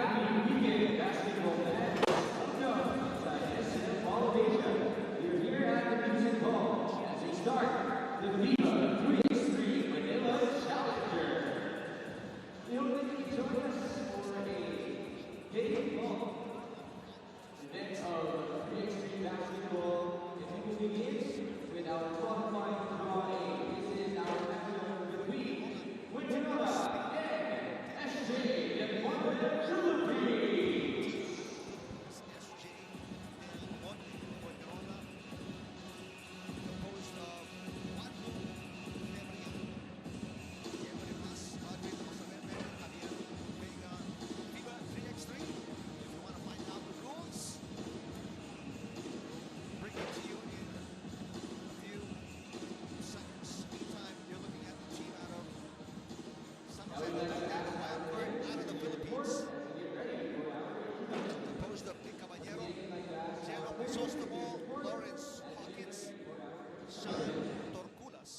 happy weekend, basketball fans. Welcome to SM Mall of Asia. We're here at the Music Hall as we start the FIBA 3x3 Manila Challenger. We hope that you can join us for a day-long event of 3x3 basketball. And we will begin with our qualifying draw A. This is our matchup between Fuengirola and SJ and Monte, Philippines. SJ and Monte, Fuengirola, composed of Juanjo, FIBA 3x3. If you want to find out the rules, bring it to you in a few seconds. Meantime, you're looking at the team out of San Jose, out of the Philippines. Composed of Nick Caballero, Jello Crisostomo, Lawrence Hawkins, Sean Torculas.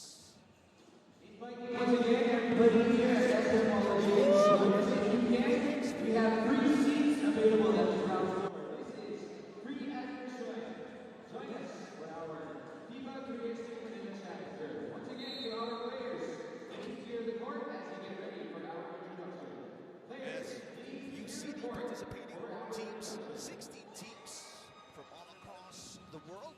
Once again, everybody here at SM Mall of Asia, we have 3 seats available at the ground floor. This is free admission. Join us for our FIBA 3x3 Manila Challenger. Once again, to our players, please clear the court as we get ready for our introduction. As you see the participating teams, 16 teams from all across the world,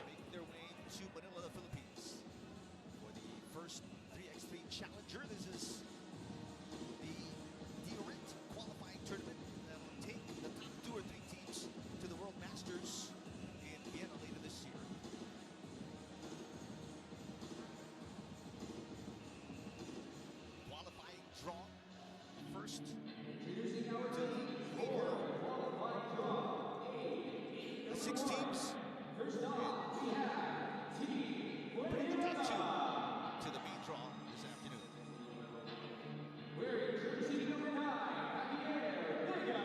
making their way to Manila, the Philippines, for the first 3x3 Challenger. This is the direct qualifying tournament that will take the top 2 or 3 teams to the World Masters in Vienna later this year. Qualifying draw. First Introducing our team for qualifying draw A. 6 teams. First off, we have Team Bring the top Fuengirola. 2 to the main draw this afternoon. Wearing jersey number 9, Javier Vega.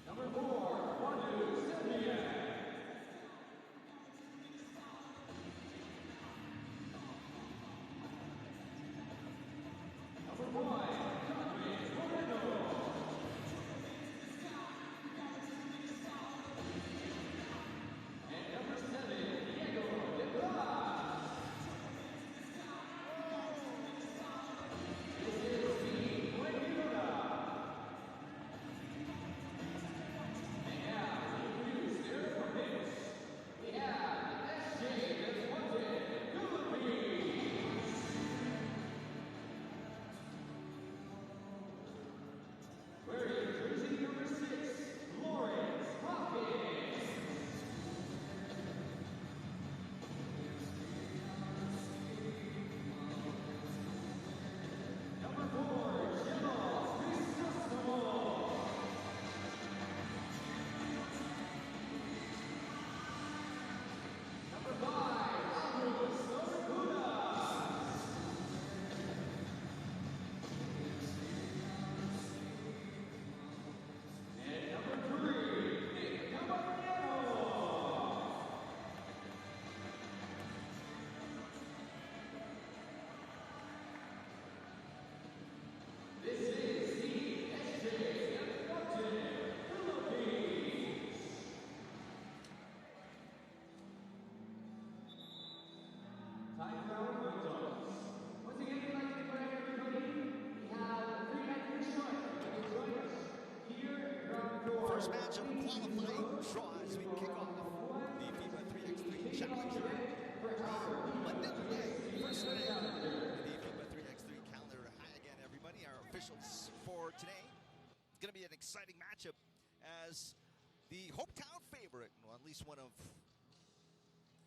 Number 4, Juanjo Sylvia. Number 1, Jonathan Moreno. And number 7, Diego de Blas. This is Team Fuengirola. And now, we introduce their opponents. We have SJ and Monte, Philippines. Wearing jersey number 6, Lawrence Hawkins. Number 4, Jello Crisostomo. Number 5, Andrew Torculas. And number 3, Nick Caballero. This is the SJ and Monte, Philippines. Time for our photos. Once again, we'd like to invite everybody. We have 3 actors short. You can join us here at ground floor. First match of qualifying draw as we kick off the FIBA 3x3 Challenger. Manila Day, first day of the FIBA 3x3 calendar. Hi again, everybody. Our officials for today. It's going to be an exciting matchup as the hometown favorite, well, at least one of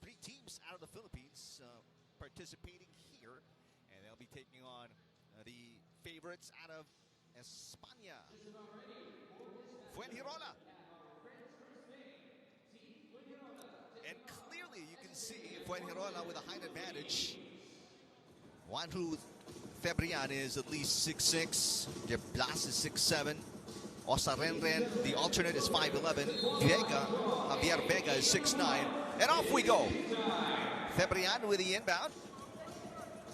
3 teams out of the Philippines participating here. And they'll be taking on the favorites out of España, Fuengirola. And clearly you can see Fuengirola with a height advantage. One who Febrian is at least 6'6". De Blas is 6'7". Osarenren, the alternate, is 5'11". Javier Vega is 6'9". And off we go. Febrian with the inbound.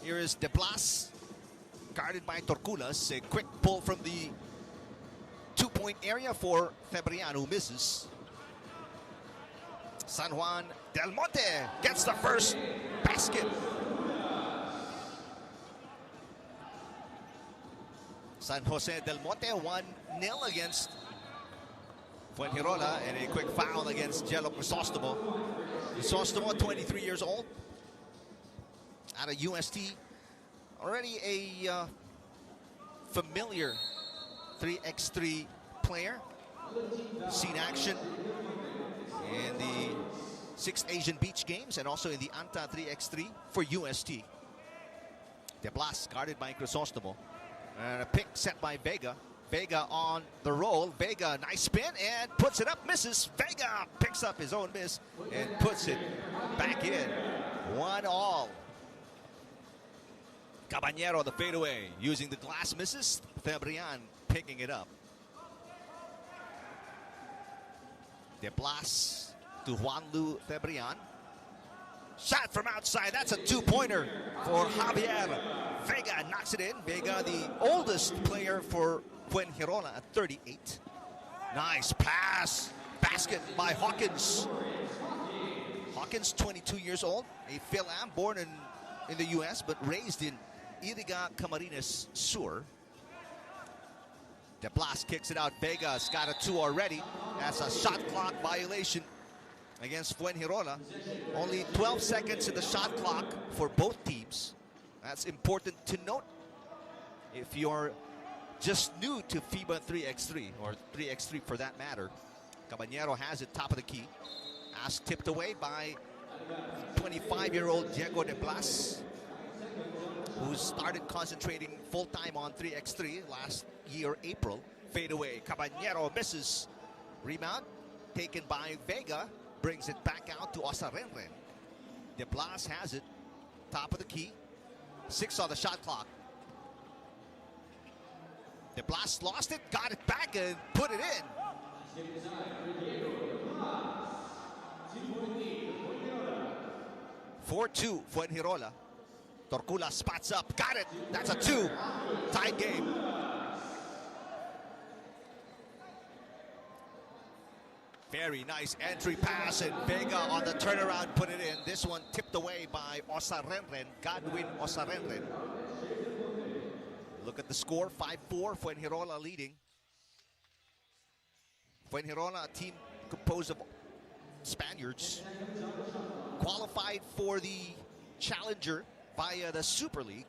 Here is De Blas, guarded by Torculas. A quick pull from the two-point area for Febrian, who misses. San Juan Del Monte gets the first basket. San Jose Del Monte 1-0 against Fuengirola, and a quick foul against Jello Crisostomo. Crisostomo, 23 years old, out of UST. Already a familiar 3x3 player. Seen action in the 6th Asian Beach Games and also in the ANTA 3x3 for UST. De Blas guarded by Crisostomo. And a pick set by Vega. Vega on the roll. Vega, nice spin, and puts it up, misses. Vega picks up his own miss and puts it back in. 1-all. Caballero, the fadeaway, using the glass, misses. Febrian picking it up. De Blas to Juanlu Febrian. Shot from outside. That's a two-pointer for Javier. Vega knocks it in. Vega, the oldest player for Fuengirola at 38. Nice pass. Basket by Hawkins. Hawkins, 22 years old. A Philam, born in the U.S. but raised in Iriga, Camarines Sur. De Blas kicks it out. Vega's got a 2 already. That's a shot clock violation against Fuengirola. Only 12 seconds in the shot clock for both teams. That's important to note if you're just new to FIBA 3x3, or 3x3 for that matter. Caballero has it, top of the key. As tipped away by 25-year-old Diego De Blas, who started concentrating full-time on 3x3 last year, April. Fade away. Caballero misses. Rebound taken by Vega. Brings it back out to Osarenren. De Blas has it. Top of the key. 6 on the shot clock. De Blas lost it. Got it back and put it in. 4-2 Fuengirola. Torcula spots up. Got it. That's a 2. Tied game. Very nice entry pass, and Vega on the turnaround put it in. This one tipped away by Osarenren, Godwin Osarenren. Look at the score, 5-4, Fuengirola leading. Fuengirola, a team composed of Spaniards, qualified for the Challenger via the Super League.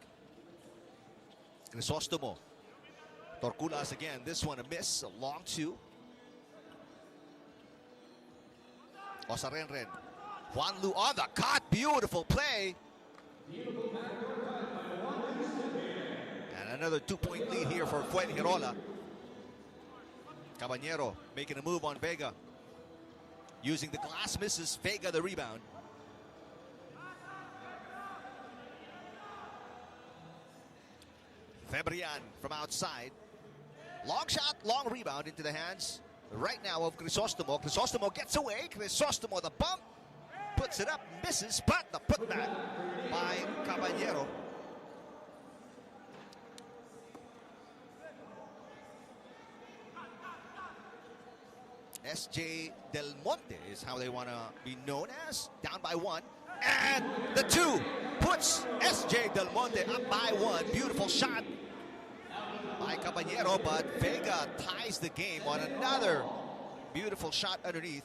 Crisostomo. Torculas again, this one a miss, a long 2. Osarenren. Juanlu on the cut. Beautiful play. And another 2-point lead here for Fuengirola. Caballero making a move on Vega. Using the glass, misses. Vega the rebound. Febrian from outside. Long shot, long rebound into the hands right now of Crisostomo. Crisostomo gets away. Crisostomo the bump. Puts it up, misses, but the putback by Caballero. SJ Del Monte is how they want to be known as. Down by 1. And the 2 puts SJ Del Monte up by 1. Beautiful shot by Caballero, but Vega ties the game on another beautiful shot underneath.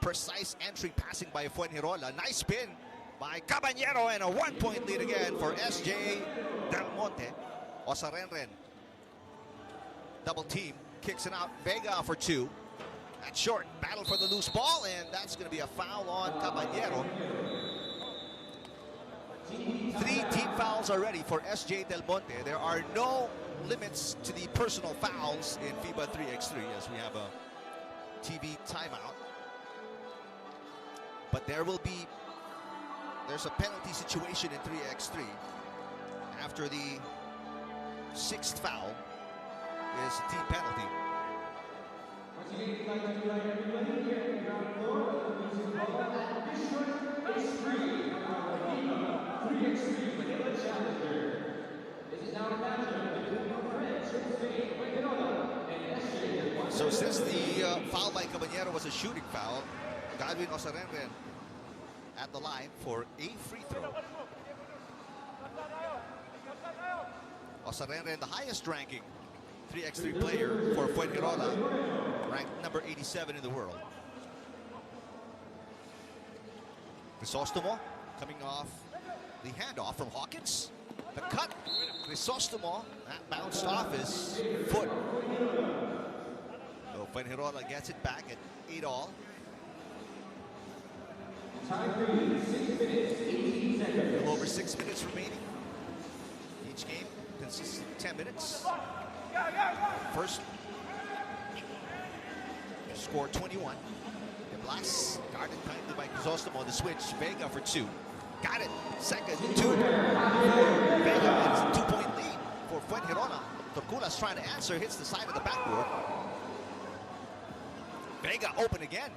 Precise entry passing by Fuengirola. Nice spin by Caballero, and a 1-point lead again for SJ Del Monte. Osarenren. Double team. Kicks it out. Vega for 2. That's short. Battle for the loose ball, and that's going to be a foul on Caballero. 3 team fouls already for SJ Del Monte. There are no limits to the personal fouls in FIBA 3x3 as we have a TV timeout. But there's a penalty situation in 3x3 after the 6th foul is a team penalty. Once again, we'd like to invite everybody here at the ground floor of the music hall at this short is free for our FIBA 3x3 Manila Challenger. This is now a matchup between our friends from Spain, Fuengirola, and SJ. So since the foul by Caballero was a shooting foul, Godwin Osarenren at the line for a free throw. Osarenren, the highest ranking 3x3 player for Fuengirola, ranked number 87 in the world. Crisostomo coming off the handoff from Hawkins. The cut, Crisostomo, that bounced off his foot. So Fuengirola gets it back at 8-all. Time 6 minutes, 18 A seconds. little over 6 minutes remaining. Each game consists of 10 minutes. First, score 21. De Blas guarded kindly by Crisostomo. The switch, Vega for 2. Got it. Second, 2. Vega, it's a 2-point lead for Fuengirola. Torculas trying to answer, hits the side of the backboard. Vega open again.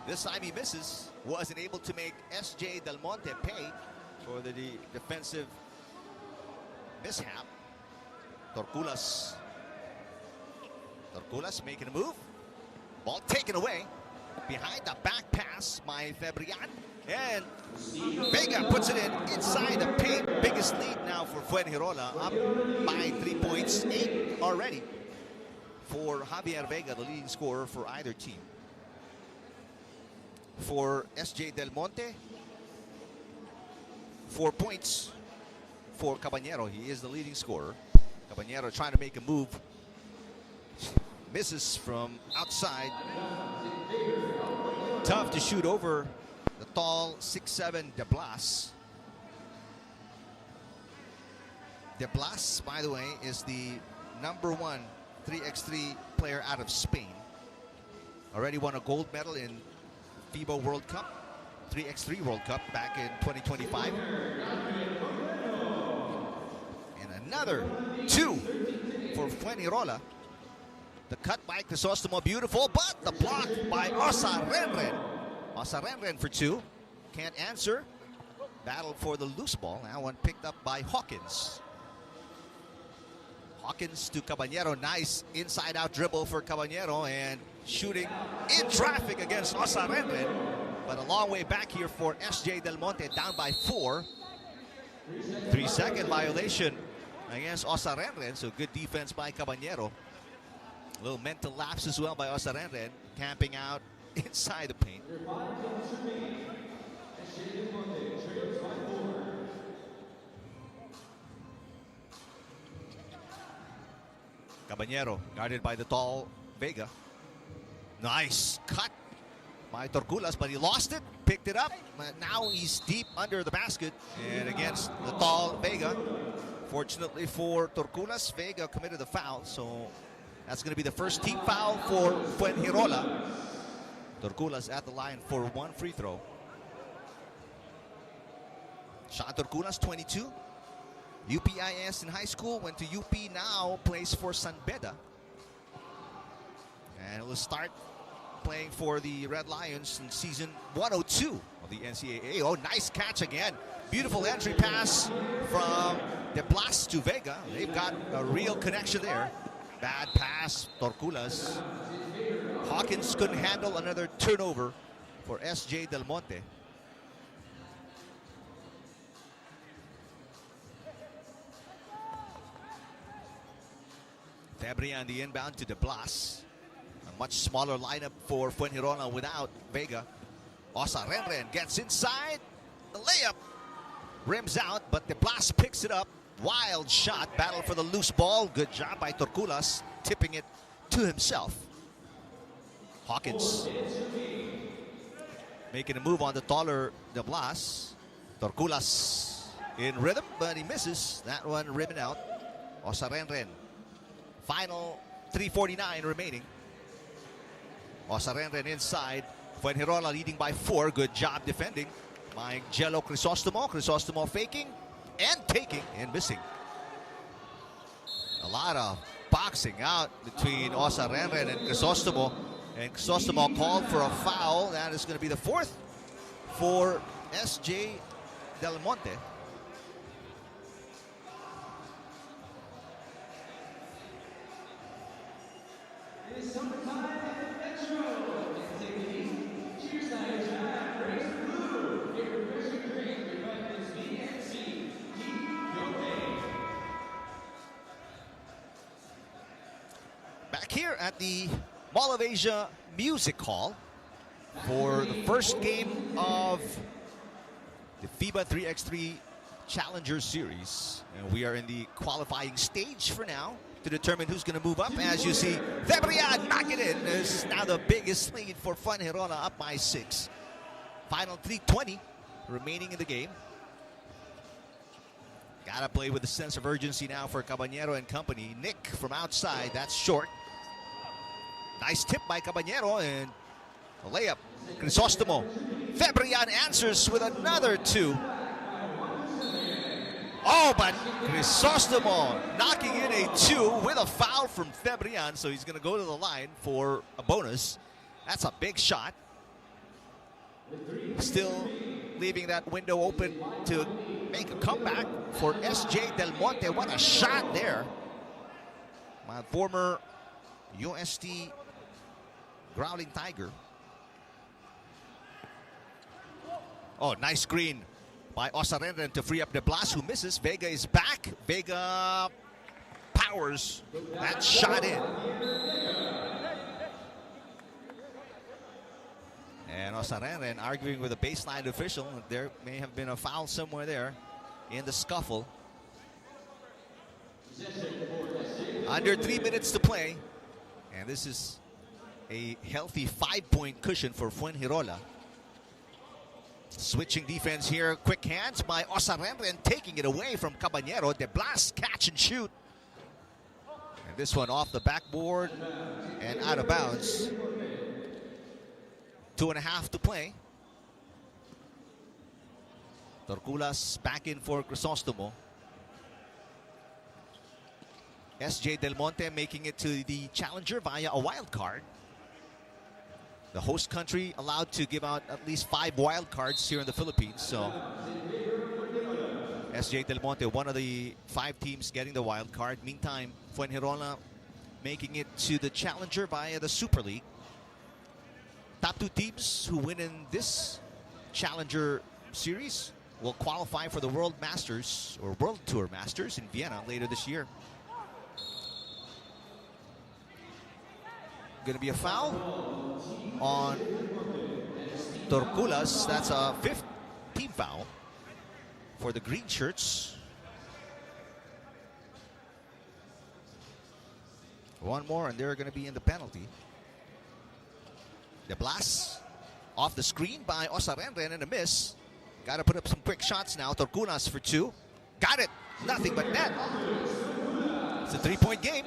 This time he misses. Wasn't able to make SJ Del Monte pay for the defensive mishap. Torculas making a move. Ball taken away. Behind the back pass by Febrian. And Vega puts it in inside the paint. Biggest lead now for Fuengirola. Up by 3 points. 8 already for Javier Vega, the leading scorer for either team. For SJ Del Monte, 4 points for Caballero. He is the leading scorer. Caballero trying to make a move. Misses from outside. Tough to shoot over the tall 6'7" De Blas. De Blas, by the way, is the #1 3x3 player out of Spain. Already won a gold medal in FIBA World Cup, 3x3 World Cup back in 2025. And another 2 for Fuengirola. The cut by Crisostomo, beautiful, but the block by Osarenren. Osarenren for 2. Can't answer. Battle for the loose ball. That one picked up by Hawkins. Hawkins to Caballero. Nice inside-out dribble for Caballero and shooting in traffic against Osarenren. But a long way back here for SJ Del Monte, down by 4. 3-second violation against Osarenren, so good defense by Caballero. A little mental lapse as well by Osarenren, camping out inside the paint. Caballero guarded by the tall Vega. Nice cut by Torculas, but he lost it, picked it up. Now he's deep under the basket and against the tall Vega. Fortunately for Torculas, Vega committed the foul, so that's going to be the first team foul for Fuengirola. Torculas at the line for 1 free throw. Shot Torculas, 22. UPIS in high school, went to UP, now plays for San Beda. And will start playing for the Red Lions in season 102 of the NCAA. Oh, nice catch again. Beautiful entry pass from De Blas to Vega. They've got a real connection there. Bad pass, Torculas. Hawkins couldn't handle another turnover for SJ Del Monte. Fabrian the inbound to De Blas. A much smaller lineup for Fuengirola without Vega. Osarenren gets inside. The layup rims out, but De Blas picks it up. Wild shot, battle for the loose ball. Good job by Torculas, tipping it to himself. Hawkins making a move on the taller De Blas. Torculas in rhythm, but he misses. That one rimming out. Osarenren. Final 3:49 remaining. Osarenren inside. Fuengirola leading by 4. Good job defending by Jello Crisostomo. Crisostomo faking. and taking and missing. A lot of boxing out between Osareren and Crisostomo. And Crisostomo called for a foul. That is going to be the fourth for SJ Del Monte. It's summertime Metro. And take it easy. Cheers, Niagara. Raise the blue. Get refreshing drink. Your button is VNC. Keep going. Back here at the Mall of Asia Music Hall for the first game of the FIBA 3x3 Challenger Series. And we are in the qualifying stage for now to determine who's going to move up. As you see, Febrian knock it in. This is now the biggest lead for Fuengirola, up by 6. Final 3:20 remaining in the game. Gotta play with a sense of urgency now for Caballero and company. Nick from outside, that's short. Nice tip by Caballero and a layup. Crisostomo. Febrian answers with another 2. Oh, but Crisostomo knocking in a 2 with a foul from Febrian, so he's going to go to the line for a bonus. That's a big shot. Still leaving that window open to make a comeback for SJ Del Monte. What a shot there. My former UST Growling Tiger. Oh, nice screen by Osareren to free up De Blas, who misses. Vega is back. Vega powers that shot in. And Osareren arguing with a baseline official. There may have been a foul somewhere there in the scuffle. Under 3 minutes to play. And this is a healthy 5-point cushion for Fuengirola. Switching defense here. Quick hands by Osareren, taking it away from Caballero. De Blas catch and shoot. And this one off the backboard and out of bounds. 2.5 to play. Torculas back in for Crisostomo. SJ Del Monte making it to the Challenger via a wild card. The host country allowed to give out at least 5 wild cards here in the Philippines. So SJ Del Monte, one of the 5 teams getting the wild card. Meantime, Fuengirola making it to the Challenger via the Super League. Top 2 teams who win in this Challenger series will qualify for the World Masters or World Tour Masters in Vienna later this year. Going to be a foul on Torculas. That's a 5th team foul for the green shirts. One more and they're going to be in the penalty. De Blas off the screen by Osareren and a miss. Got to put up some quick shots now. Torculas for 2. Got it. Nothing but net. It's a 3-point game.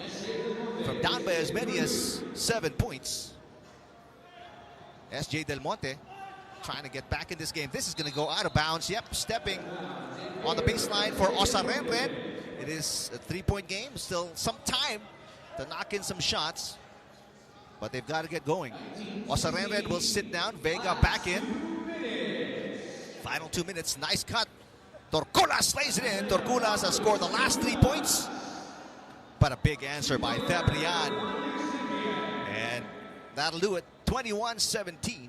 From down by as many as 7 points. SJ Del Monte trying to get back in this game. This is going to go out of bounds. Yep, stepping on the baseline for Osareren. It is a 3-point game. Still some time to knock in some shots. But they've got to get going. Osareren will sit down. Vega back in. Final 2 minutes. Nice cut. Torculas lays it in. Torculas has scored the last 3 points. But a big answer by Febrian. And that'll do it. 21-17.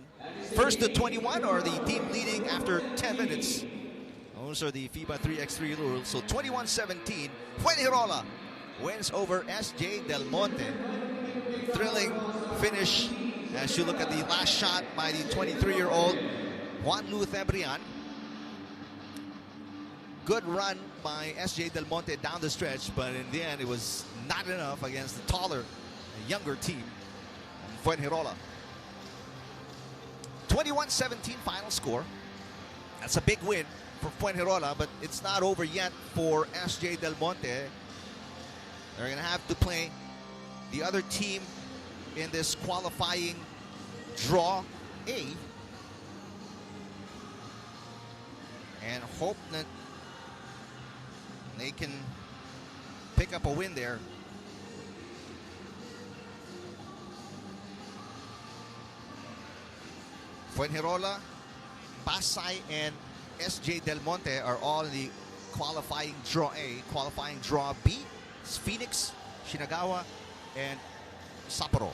First to 21 or the team leading after 10 minutes. Those are the FIBA 3x3 rules. So 21-17. Fuengirola wins over SJ Del Monte. Thrilling finish as you look at the last shot by the 23-year-old Juan Lu Febrian. Good run by SJ Del Monte down the stretch, but in the end it was not enough against the taller, younger team, Fuengirola. 21-17 final score. That's a big win for Fuengirola, but it's not over yet for SJ Del Monte. They're going to have to play the other team in this qualifying draw A and hope that they can pick up a win there. Fuengirola, Pasay, and SJ Del Monte are all in the qualifying draw A. Qualifying draw B is Phoenix, Shinagawa, and Sapporo.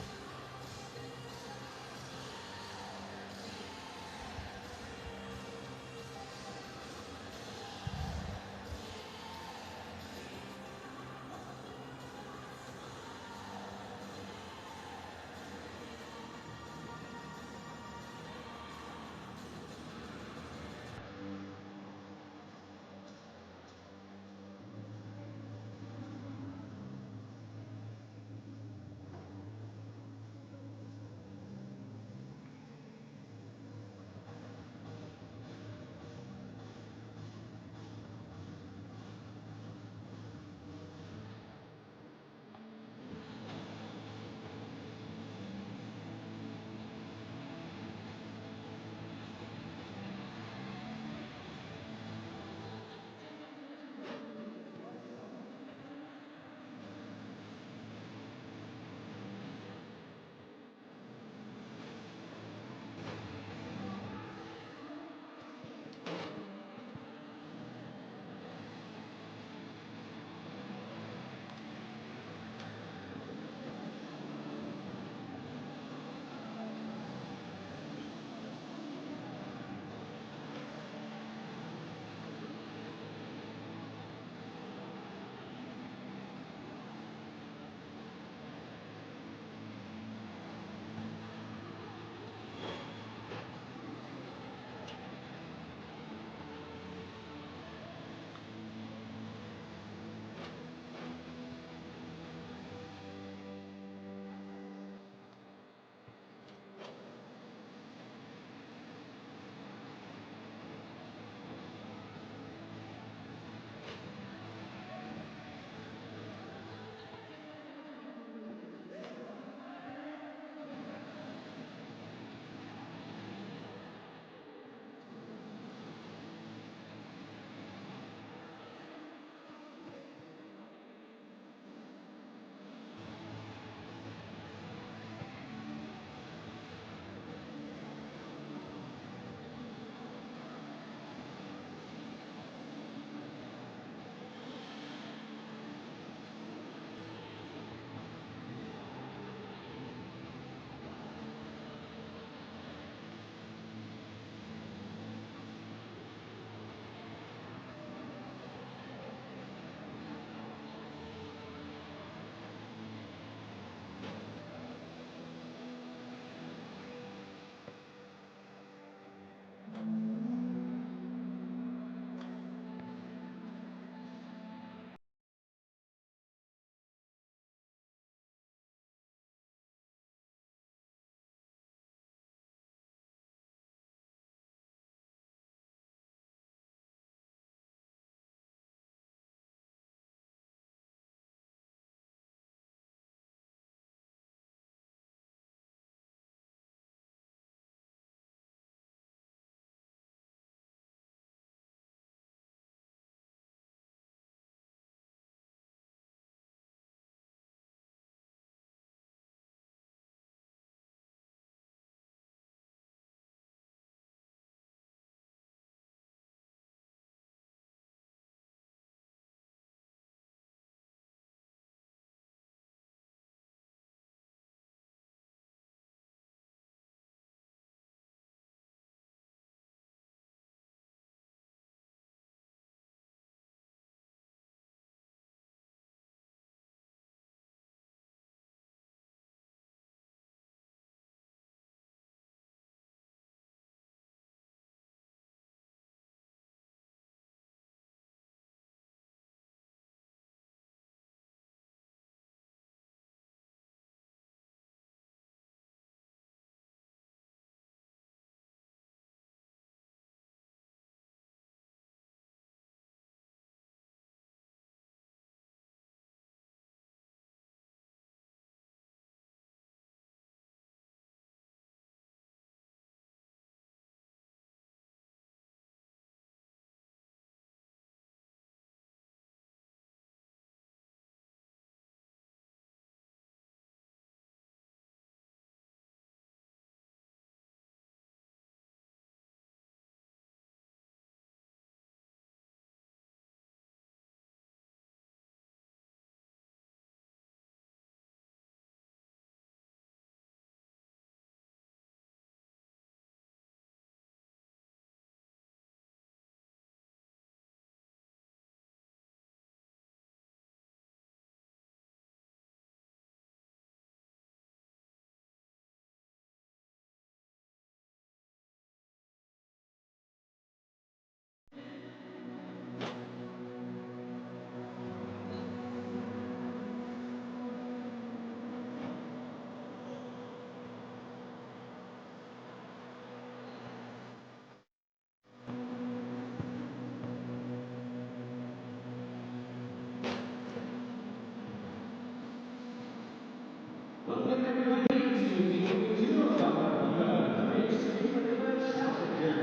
Welcome everybody to the Fuengirola FIBA 3x3 Manila Challenger.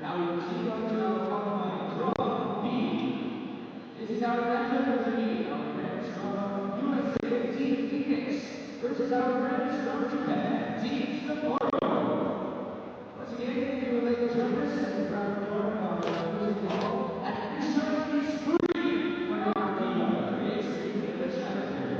Now we proceed on to the qualifying draw B. This is our matchup between our friends from USA, Team Phoenix, versus our friends from Japan, Team Sapporo. Once again, if you would like to join us as a proud part of our music hall, admission is free for our FIBA 3x3 Manila Challenger.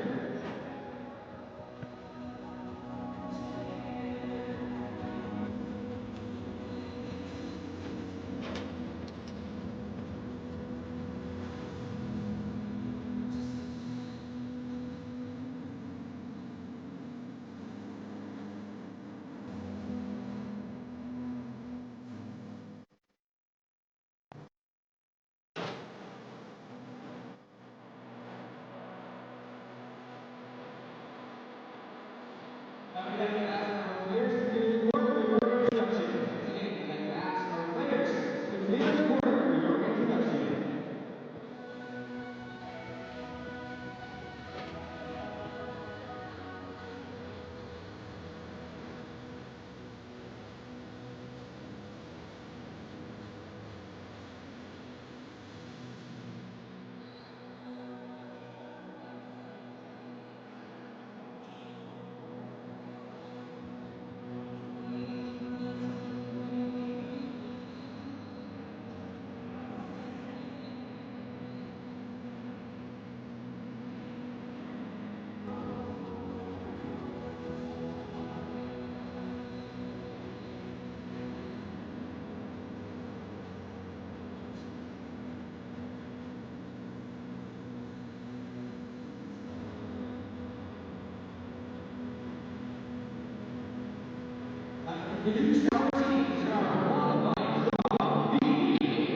Now we'd like to ask our players to please report for your introduction. Once again, we'd like to ask our players to please report for your introduction. Introduce our teams in our qualifying draw B.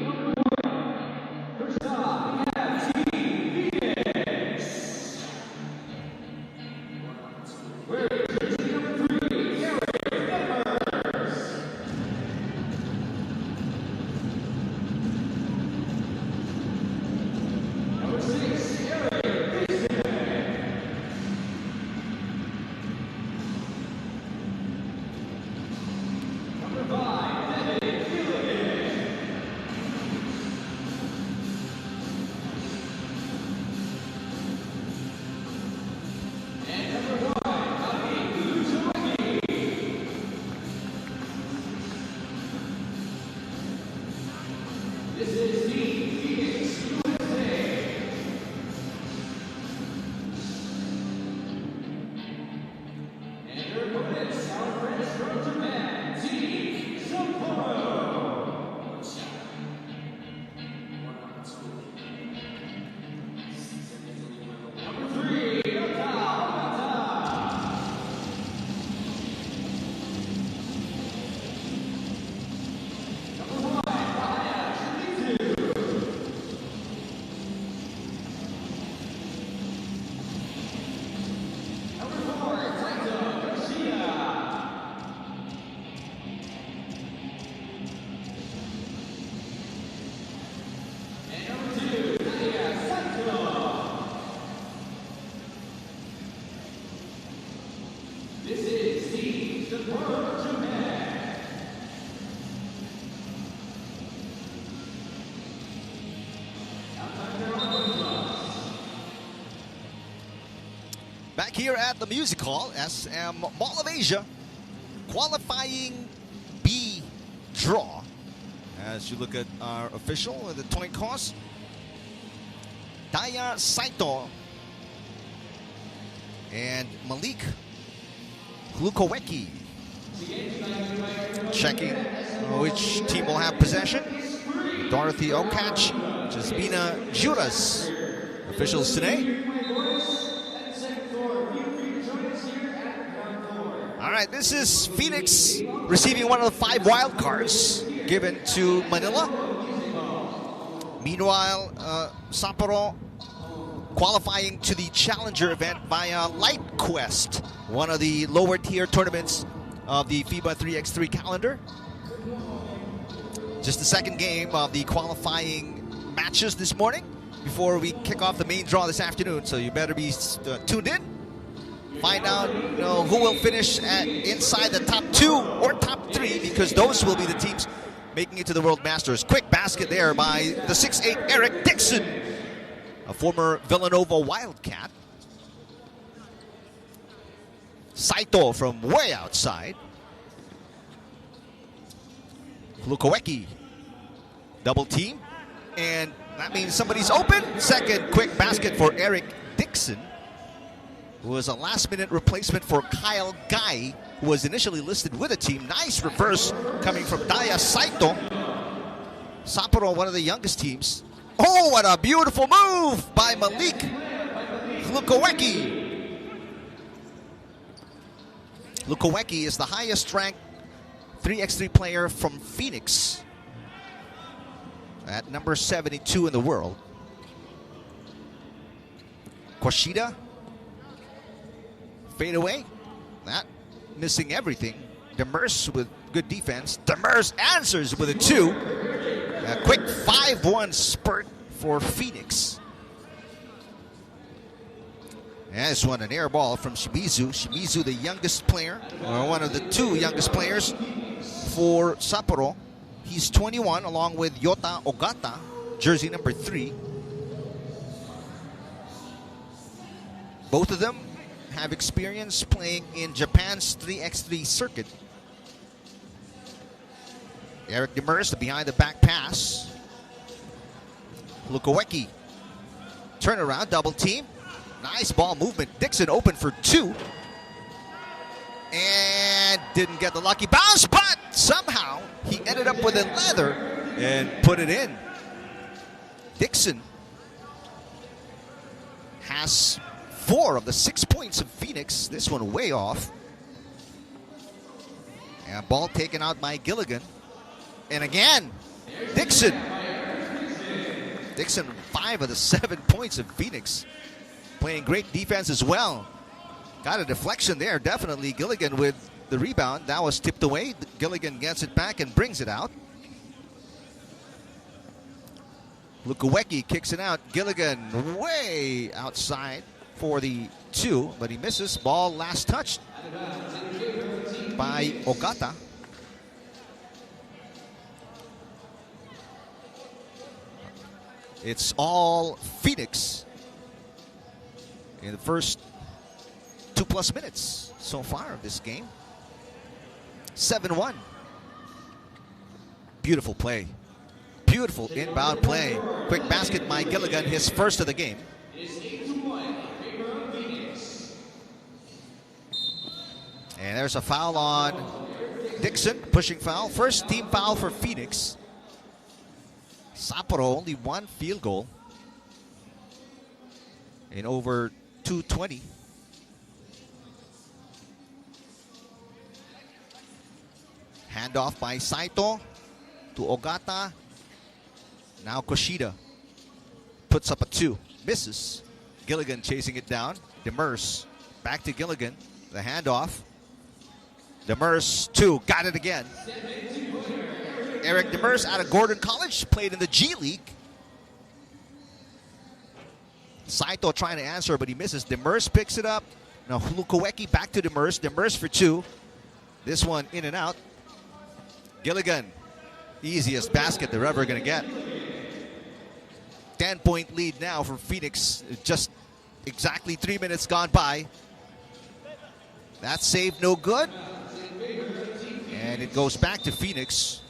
Number 1. First off, we have Team Phoenix. We're introducing number 3, Eric Peppers. Number 6, Eric Mason. Number 5, David Gilligan. And number 1, Bobby Luchowski. This is Team Phoenix, USA. And their opponents, our friends from Japan, Team Sapporo. Number 3, Nata. Number 1, Raya Shimizu. Number 4, Taito Garcia. And number 2, Nadia Saito. This is Team Sapporo, Japan. Now time for our coin toss. Back here at the Music Hall, SM Mall of Asia, qualifying B draw. As you look at our official and the coin toss, Daya Saito and Malik Lukowecki checking which team will have possession. Dorothy Okach, Jasmina Juras, officials today. All right, this is Phoenix receiving one of the 5 wild cards given to Manila. Meanwhile, Sapporo qualifying to the Challenger event via Light Quest, one of the lower tier tournaments of the FIBA 3x3 calendar. Just the second game of the qualifying matches this morning before we kick off the main draw this afternoon, so you better be tuned in Find out who will finish inside the top 2 or top 3, because those will be the teams making it to the World Masters. Quick basket there by the 6'8" Eric Dixon, a former Villanova Wildcat. Saito from way outside. Lukowecki, double team, and that means somebody's open. Second quick basket for Eric Dixon, who was a last-minute replacement for Kyle Guy, who was initially listed with a team. Nice reverse coming from Daya Saito. Sapporo, one of the youngest teams. Oh, what a beautiful move by Malik Lukowecki. Lukowecki is the highest-ranked 3x3 player from Phoenix at number 72 in the world. Kwashida, fade away, that missing everything. Demers with good defense. Demers answers with a 2. A quick 5-1 spurt for Phoenix. And this one, an air ball from Shimizu. Shimizu, the youngest player, or one of the 2 youngest players for Sapporo. He's 21, along with Yota Ogata, jersey number 3. Both of them have experience playing in Japan's 3x3 circuit. Eric Demers, the behind the back pass. Lukowecki, turnaround, double team. Nice ball movement. Dixon open for 2. And didn't get the lucky bounce, but somehow he ended up with a leather and put it in. Dixon has 4 of the 6 points of Phoenix. This one way off. And ball taken out by Gilligan. And again, Dixon. Dixon, 5 of the 7 points of Phoenix. Playing great defense as well. Got a deflection there, definitely. Gilligan with the rebound. That was tipped away. Gilligan gets it back and brings it out. Lukowecki kicks it out. Gilligan way outside for the 2, but he misses. Ball last touched by Ogata. It's all Phoenix in the first 2+ minutes so far of this game. 7-1. Beautiful play. Beautiful inbound play. Quick basket by Gilligan, his first of the game. And there's a foul on Dixon, pushing foul. First team foul for Phoenix. Sapporo only 1 field goal in over 2:20. Handoff by Saito to Ogata. Now Koshida puts up a 2. Misses. Gilligan chasing it down. Demers back to Gilligan. The handoff. Demers 2. Got it again. Eric Demers out of Gordon College. Played in the G League. Saito trying to answer, but he misses. Demers picks it up. Now Lukowecki back to Demers. Demers for 2. This one in and out. Gilligan, easiest basket they're ever going to get. 10-point lead now for Phoenix. Just exactly 3 minutes gone by. That save no good. And it goes back to Phoenix.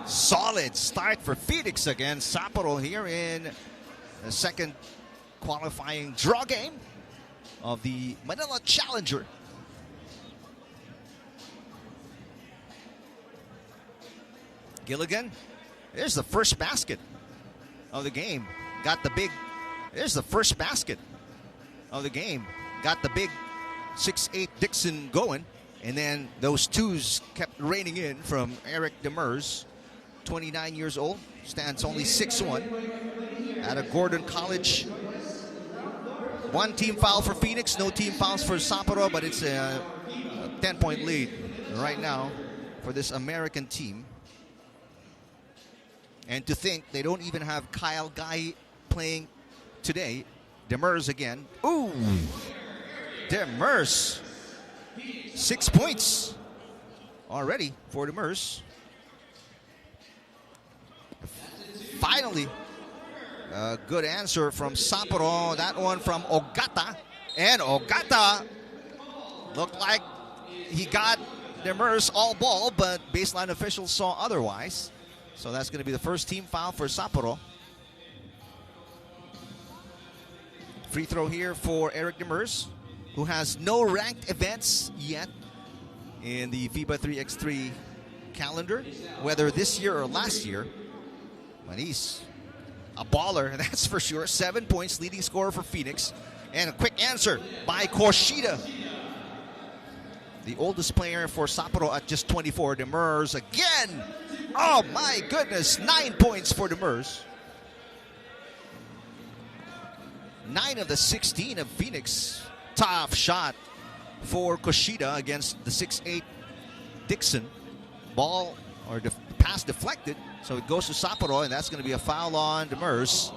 Solid start for Phoenix against Sapporo here in the second qualifying draw game of the Manila Challenger. Gilligan, there's the first basket of the game. Got the big, there's the first basket of the game. Got the big 6'8" Dixon going. And then those 2s kept raining in from Eric Demers, 29 years old, stands only 6'1", out of Gordon College. 1 team foul for Phoenix, no team fouls for Sapporo, but it's a 10-point lead right now for this American team. And to think they don't even have Kyle Guy playing today. Demers again. Ooh, Demers. 6 points already for Demers. Finally, a good answer from Sapporo. That one from Ogata. And Ogata looked like he got Demers all ball, but baseline officials saw otherwise. So that's going to be the first team foul for Sapporo. Free throw here for Eric Demers, who has no ranked events yet in the FIBA 3x3 calendar, whether this year or last year. But he's a baller, that's for sure. 7 points, leading scorer for Phoenix. And a quick answer by Koshida, the oldest player for Sapporo at just 24. Demers again. Oh my goodness, 9 points for Demers. 9 of the 16 of Phoenix. Tough shot for Koshida against the 6'8 Dixon. Ball or pass deflected, so it goes to Sapporo, and that's going to be a foul on Demers.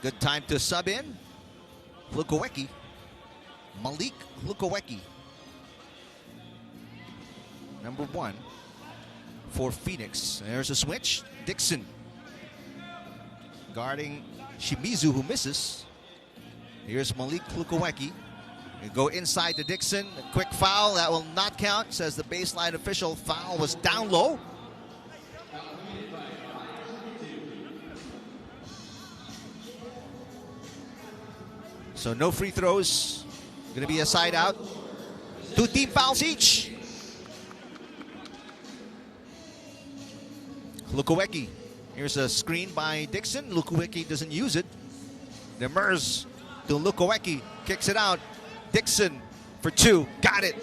Good time to sub in. Lukowecki. Malik Lukowecki. Number 1 for Phoenix. There's a switch. Dixon guarding Shimizu, who misses. Here's Malik Lukowecki. We go inside to Dixon. A quick foul. That will not count, says the baseline official. Foul was down low. So no free throws. Going to be a side out. 2 team fouls each. Lukowecki. Here's a screen by Dixon. Lukowecki doesn't use it. Demers to Lukowecki. Kicks it out. Dixon for 2. Got it.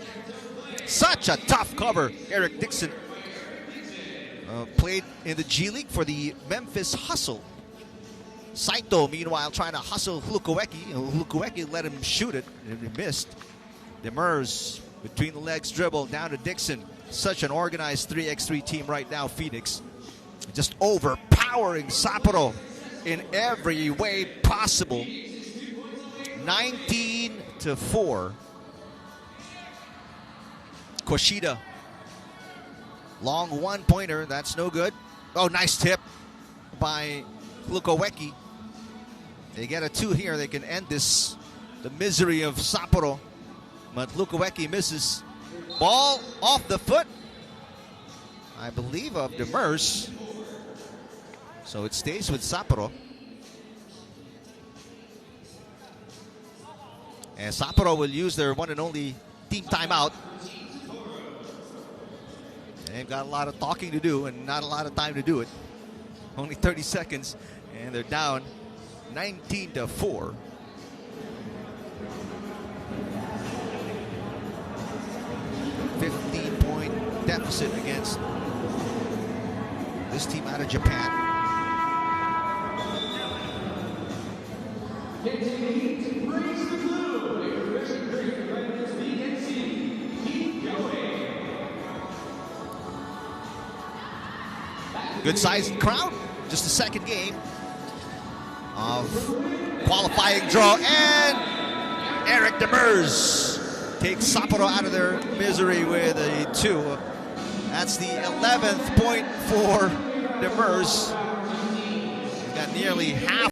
Such a tough cover. Eric Dixon played in the G League for the Memphis Hustle. Saito, meanwhile, trying to hustle Lukowecki. Lukowecki let him shoot it, and he missed. Demers between the legs dribble down to Dixon. Such an organized 3x3 team right now, Phoenix. Just overpowering Sapporo in every way possible. 19-4. Koshida. Long 1-pointer. That's no good. Oh, nice tip by Lukowecki. They get a 2 here. They can end this, the misery of Sapporo. But Lukowecki misses. Ball off the foot, I believe, of Demers. So it stays with Sapporo. And Sapporo will use their one and only team timeout. They've got a lot of talking to do and not a lot of time to do it. Only 30 seconds, and they're down 19-4. $15-point deficit against this team out of Japan. Good sized crowd. Just the second game of qualifying draw, and Eric Demers takes Sapporo out of their misery with a 2. That's the 11th point for Demers. He's got nearly half.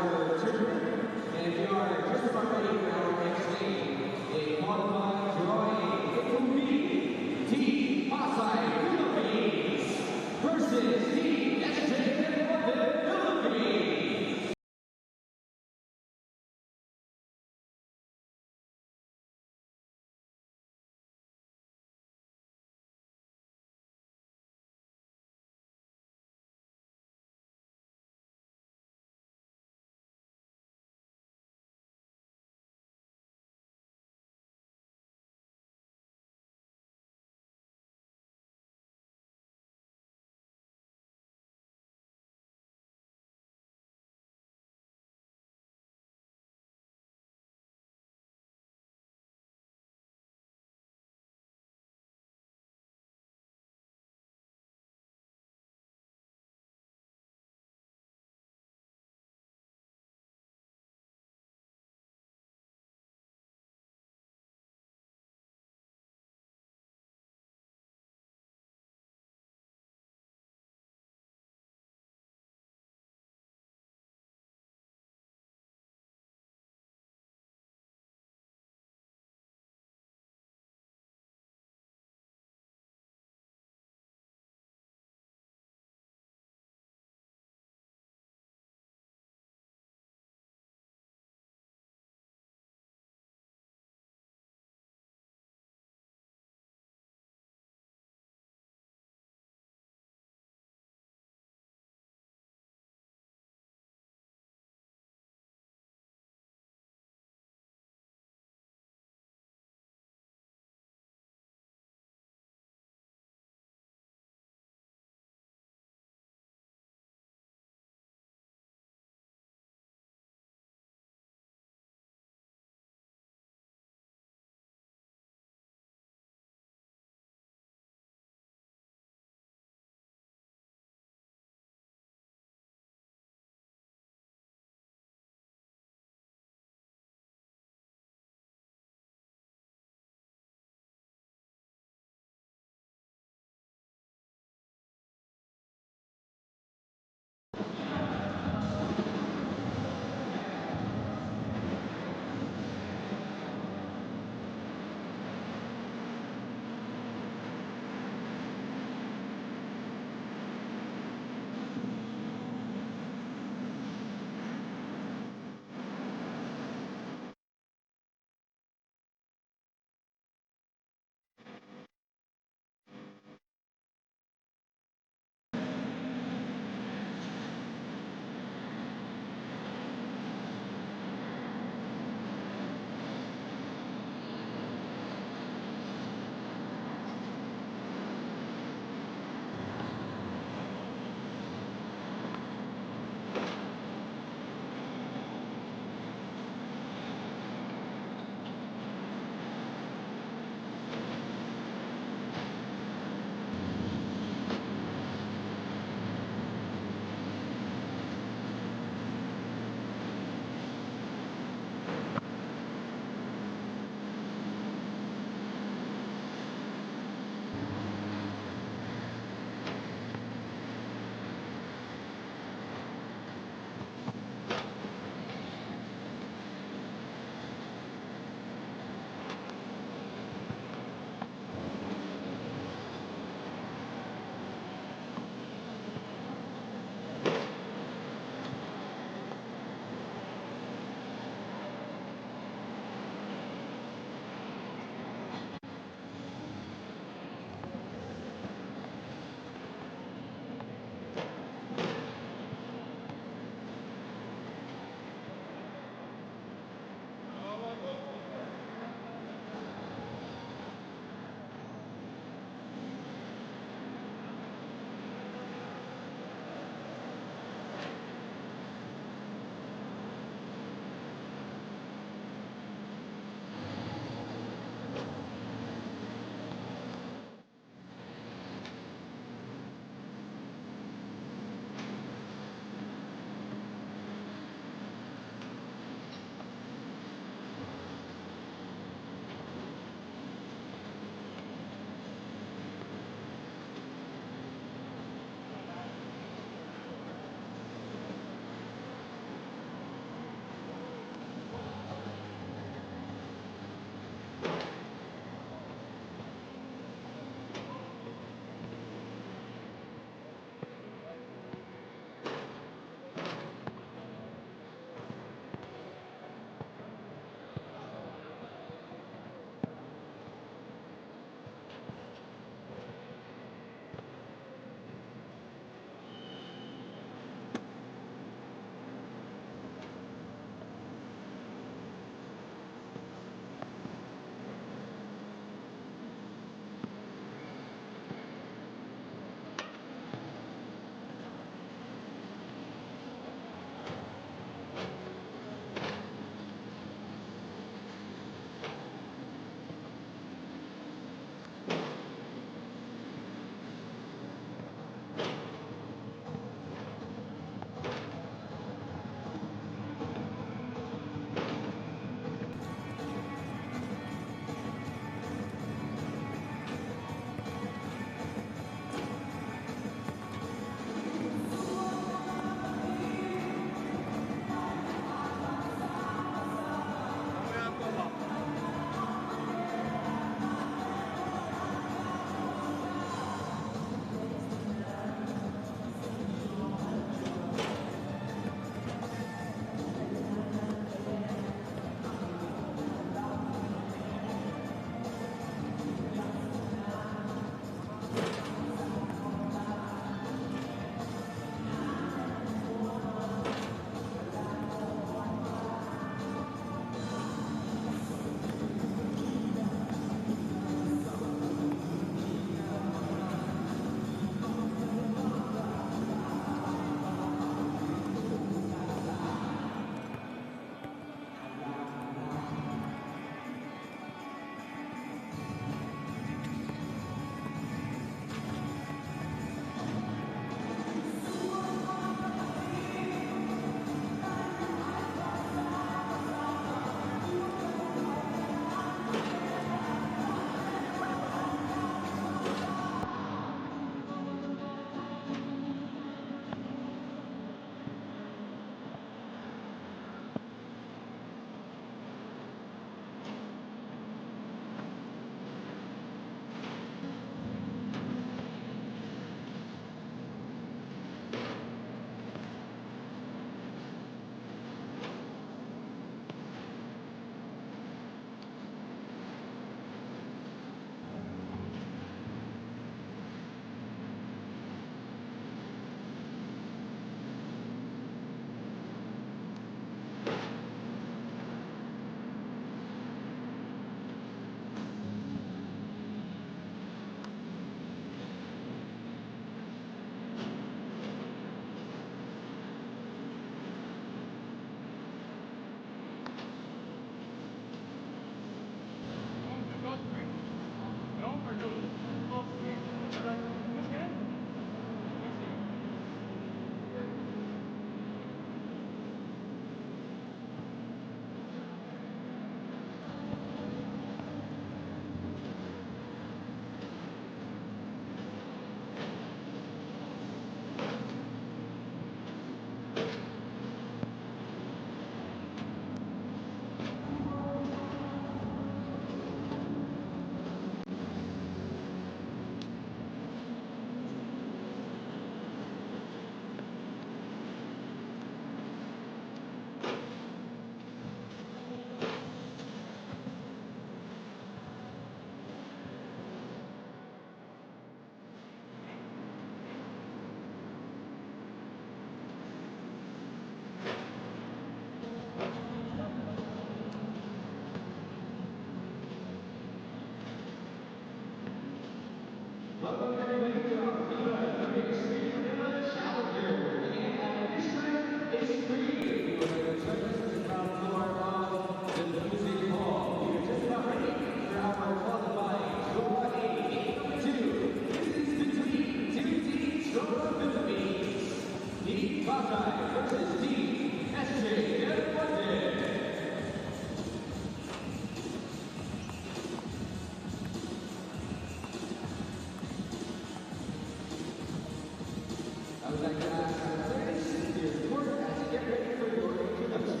would like to ask our players to report as you get ready for your introduction.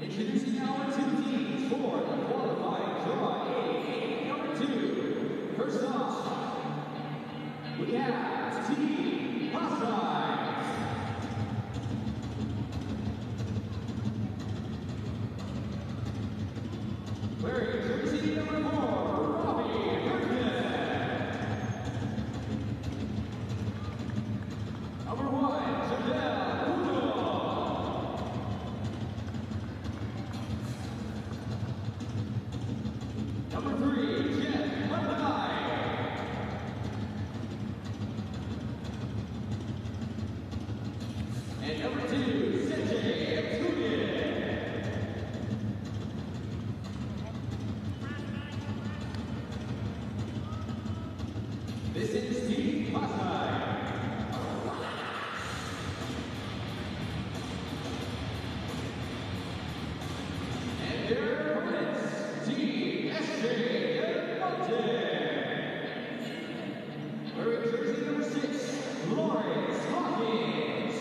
Introducing our two teams for the qualifying draw A, number 2. First off, we have Team Pasay. Wearing jersey number 4, Robbie Herndon. Number 1, Janelle Uno. Number 3, Jeff Monte. And number 2, Sanjay Tuge. This is Team Pasay. And their opponents, Team SJ Monte. Wearing jersey number 6, Lawrence Hawkins.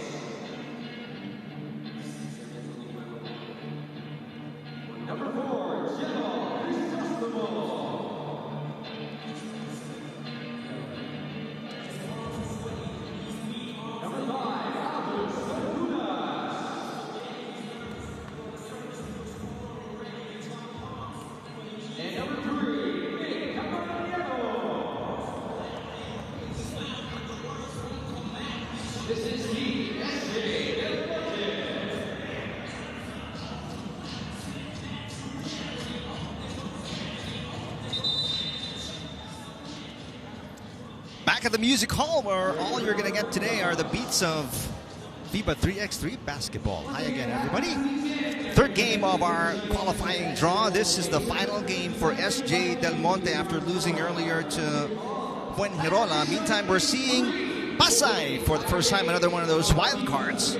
Number 4, General Cristostomo. Number 5, Albus Saludas. And number 3, Nick Caballero. This is Team SJ Del Monte. Back at the music hall, where all you're going to get today are the beats of FIBA 3x3 basketball. Hi again, everybody. Third game of our qualifying draw. This is the final game for SJ Del Monte after losing earlier to Fuengirola. Meantime, we're seeing Pasay for the first time, another one of those wild cards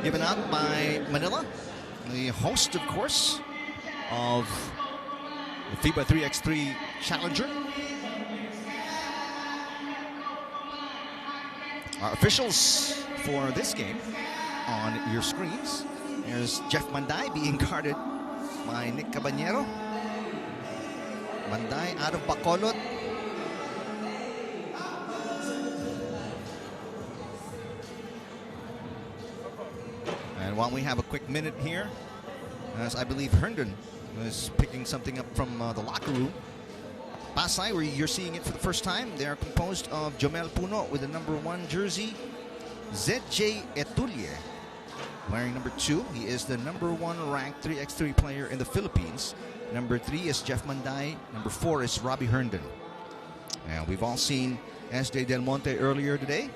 given out by Manila, the host, of course, of the FIBA 3x3 Challenger. Our officials for this game on your screens. There's Jeff Manday being guarded by Nick Caballero. Manday out of Bacolod. And while we have a quick minute here, as I believe Herndon is picking something up from the locker room. Pasay, where you're seeing it for the first time, they are composed of Jomel Puno with the number 1 jersey. ZJ Etulie wearing number 2. He is the number 1 ranked 3x3 player in the Philippines. Number 3 is Jeff Manday. Number 4 is Robbie Herndon. And we've all seen SJ Del Monte earlier today.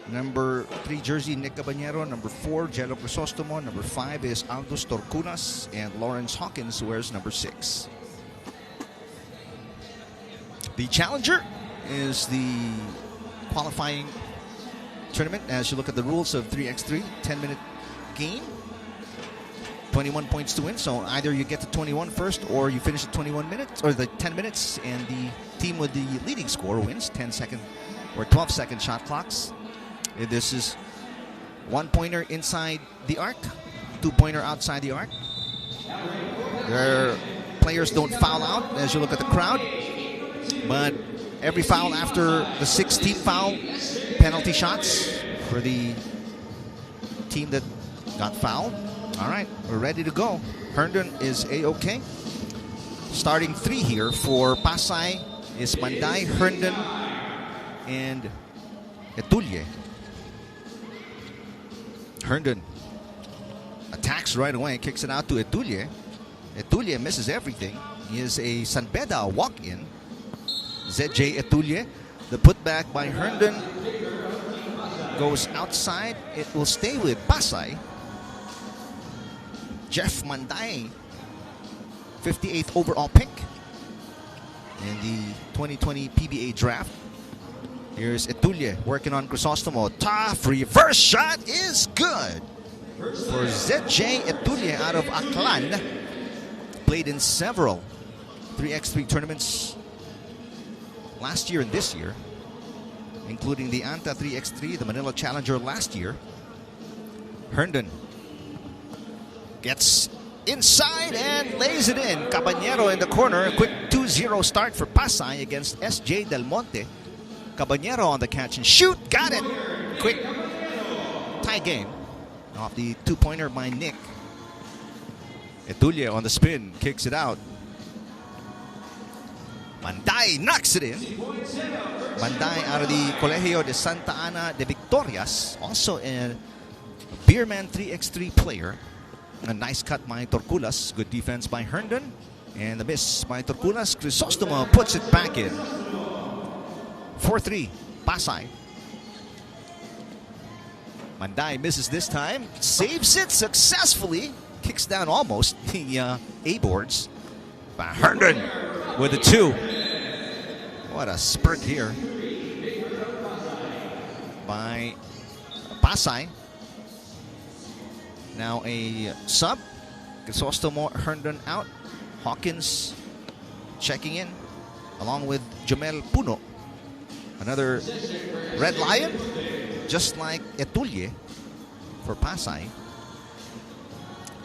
Number 3 jersey, Nick Caballero. Number 4, Jello Crisostomo. Number 5 is Aldous Torcunas. And Lawrence Hawkins wears number 6. The Challenger is the qualifying tournament. As you look at the rules of 3x3, 10-minute game, 21 points to win. So either you get to 21 first, or you finish at 21 minutes, or the 10 minutes, and the team with the leading score wins. 10-second or 12-second shot clocks. This is 1-pointer inside the arc, 2-pointer outside the arc. Their players don't foul out as you look at the crowd. But every foul after the 6th team foul, penalty shots for the team that got fouled. All right, we're ready to go. Herndon is A-OK. Starting 3 here for Pasay is Manday, Herndon, and Etulie. Herndon attacks right away, kicks it out to Etulie. Etulie misses everything. He is a San Beda walk-in. ZJ Etulie. The putback by Herndon goes outside. It will stay with Pasay. Jeff Manday 58th overall pick in the 2020 PBA draft. Here's Etulie working on Crisostomo. Tough reverse shot is good for ZJ Etulie out of Aklan. Played in several 3x3 tournaments last year and this year, including the ANTA 3x3, the Manila Challenger last year. Herndon gets inside and lays it in. Caballero in the corner. A quick 2-0 start for Pasay against SJ Del Monte. Caballero on the catch and shoot. Got it. Quick tie game off the two-pointer by Nick. Etulie on the spin. Kicks it out. Manday knocks it in. Manday out of the Colegio de Santa Ana de Victorias. Also a Beerman 3x3 player. A nice cut by Torculas. Good defense by Herndon. And the miss by Torculas. Crisostomo puts it back in. 4-3. Pasay. Manday misses this time. Saves it successfully. Kicks down almost the A-boards. By Herndon with a 2. What a spurt here by Pasay. Now a sub. Crisostomo, Herndon out. Hawkins checking in along with Jamel Puno. Another Red Lion, just like Etulie for Pasay.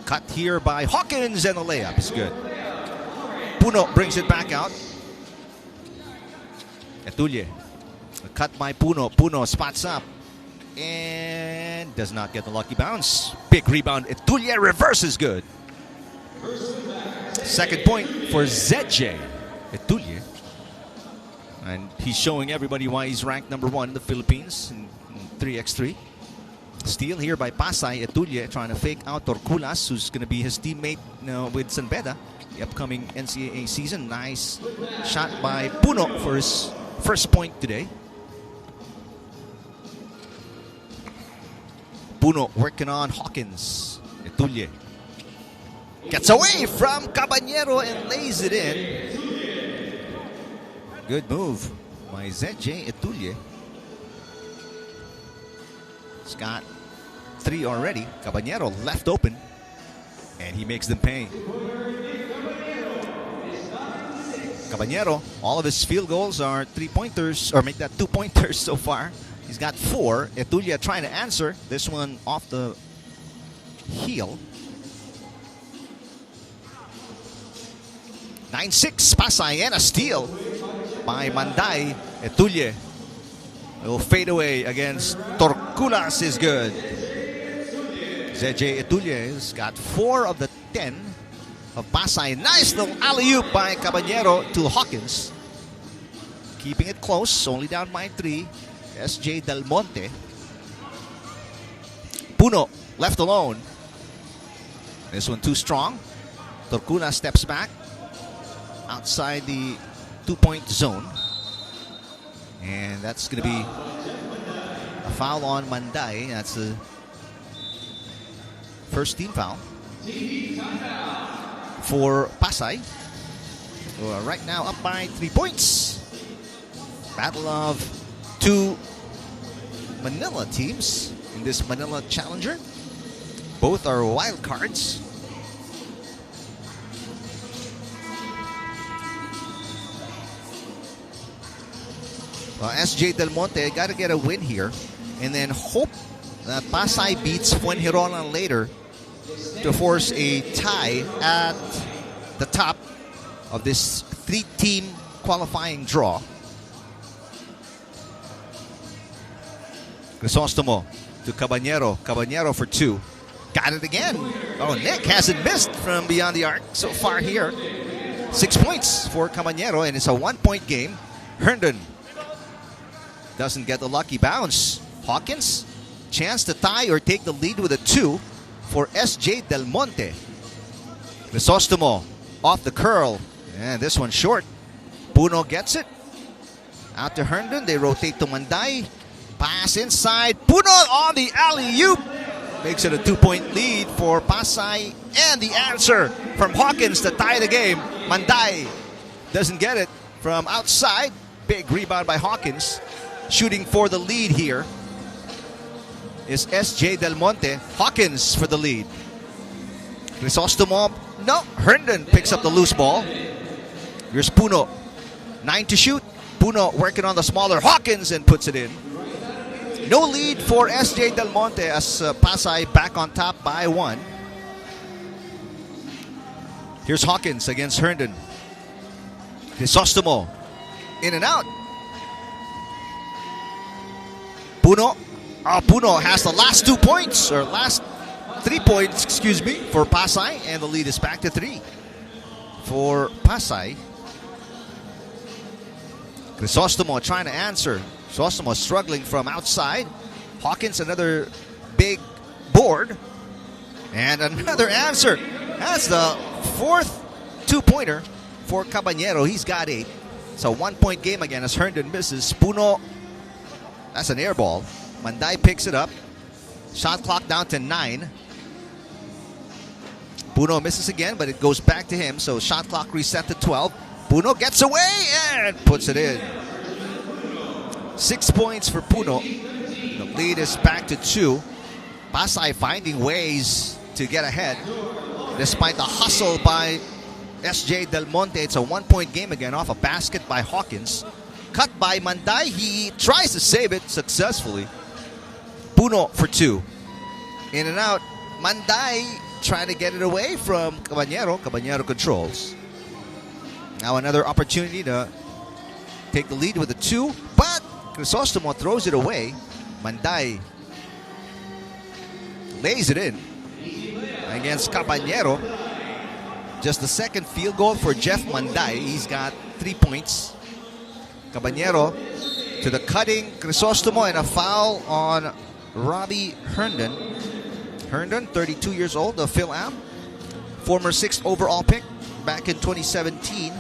Cut here by Hawkins and the layup is good. Puno brings it back out. Etulie. A cut by Puno. Puno spots up and does not get the lucky bounce. Big rebound. Etulie reverse is good. Second point for ZJ Etulie. And he's showing everybody why he's ranked #1 in the Philippines in 3x3. Steal here by Pasay. Etulie trying to fake out Torculas, who's going to be his teammate with San Beda, the upcoming NCAA season. Nice shot by Puno for his first point today. Puno working on Hawkins. Etulie gets away from Caballero and lays it in. Good move by ZJ Etulie. He's got 3 already. Caballero left open, and he makes them pay. Caballero, all of his field goals are 3-pointers, or make that 2-pointers so far. He's got 4. Etulie trying to answer. This one off the heel. 9-6, Pasay, and a steal by Manday. Etulie will fade away against Torculas is good. ZJ Etulie has got 4 of the 10 of Pasay. Nice little alley-oop by Caballero to Hawkins. Keeping it close, only down by 3. SJ Del Monte. Puno left alone. This one too strong. Torculas steps back outside the 2-point zone. And that's going to be a foul on Manday. That's the first team foul for Pasay. Right now up by 3 points. Battle of 2 Manila teams in this Manila Challenger. Both are wild cards. SJ Del Monte got to get a win here and then hope that Pasay beats Fuengirola later to force a tie at the top of this 3-team qualifying draw. Crisostomo to Caballero. Caballero for 2. Got it again. Oh, Nick hasn't missed from beyond the arc so far here. 6 points for Caballero, and it's a 1-point game. Herndon doesn't get the lucky bounce. Hawkins, chance to tie or take the lead with a 2 for SJ Del Monte. Crisostomo off the curl. And this one short. Puno gets it. Out to Herndon. They rotate to Manday. Pass inside. Puno on the alley-oop. makes it a 2-point lead for Pasay. And the answer from Hawkins to tie the game. Manday doesn't get it from outside. Big rebound by Hawkins. Shooting for the lead here is SJ Del Monte. Hawkins for the lead. Crisostomo. No, Herndon picks up the loose ball. Here's Puno. 9 to shoot. Puno working on the smaller Hawkins and puts it in. No lead for SJ Del Monte as Pasay back on top by 1. Here's Hawkins against Herndon. Crisostomo. In and out. Puno. Puno has the last 2 points, or last 3 points, excuse me, for Pasay. And the lead is back to 3 for Pasay. Crisostomo trying to answer. Crisostomo struggling from outside. Hawkins, another big board. And another answer. That's the 4th 2-pointer for Caballero. He's got 8. It's a 1-point game again as Herndon misses. Puno, that's an air ball. Manday picks it up. Shot clock down to 9. Puno misses again, but it goes back to him. So shot clock reset to 12. Puno gets away and puts it in. 6 points for Puno. The lead is back to 2. Pasay finding ways to get ahead. Despite the hustle by SJ Del Monte, it's a 1-point game again off a basket by Hawkins. Cut by Manday. He tries to save it successfully. Puno for 2. In and out. Manday trying to get it away from Caballero. Caballero controls. Now another opportunity to take the lead with a 2. But Crisostomo throws it away. Manday lays it in against Caballero. Just the second field goal for Jeff Manday. He's got 3 points. Caballero to the cutting Crisostomo, and a foul on Robbie Herndon. Herndon, 32 years old, the Phil-Am. Former 6th overall pick back in 2017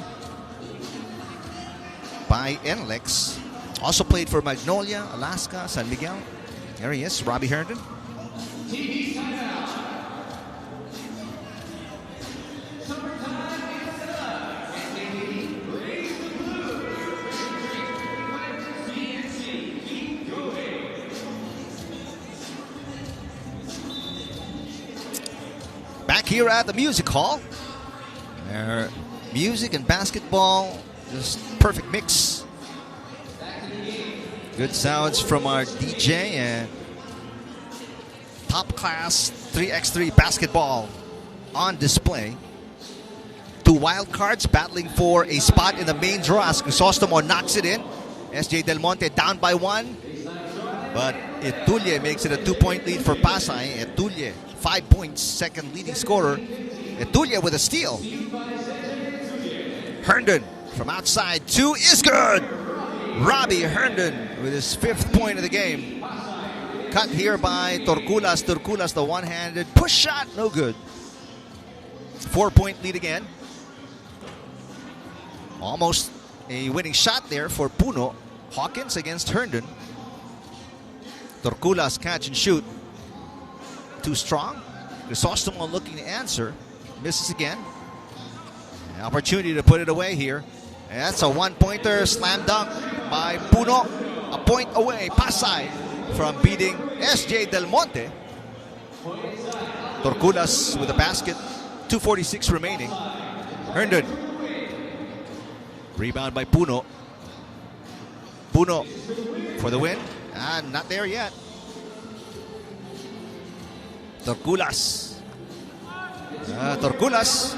by NLEX. Also played for Magnolia, Alaska, San Miguel. There he is, Robbie Herndon. Back here at the music hall. Music and basketball, just perfect mix. Good sounds from our DJ and top class 3x3 basketball on display. 2 wild cards battling for a spot in the main draw as Crisostomo knocks it in. SJ Del Monte down by 1. But Etulle makes it a 2-point lead for Pasay. Etulle, 5 points, second leading scorer. Etulle with a steal. Herndon from outside, 2 is good. Robbie Herndon with his 5th point of the game. Cut here by Torculas. Torculas, the one-handed push shot, no good. 4-point lead again. Almost a winning shot there for Puno. Hawkins against Herndon. Torculas catch and shoot. Too strong. Crisostomo looking to answer. Misses again. An opportunity to put it away here. And that's a 1-pointer slam dunk by Puno. A point away, Pasay, from beating SJ Del Monte. Torculas with a basket. 2:46 remaining. Herndon. Rebound by Puno. Puno for the win. And not there yet. Torculas. Torculas.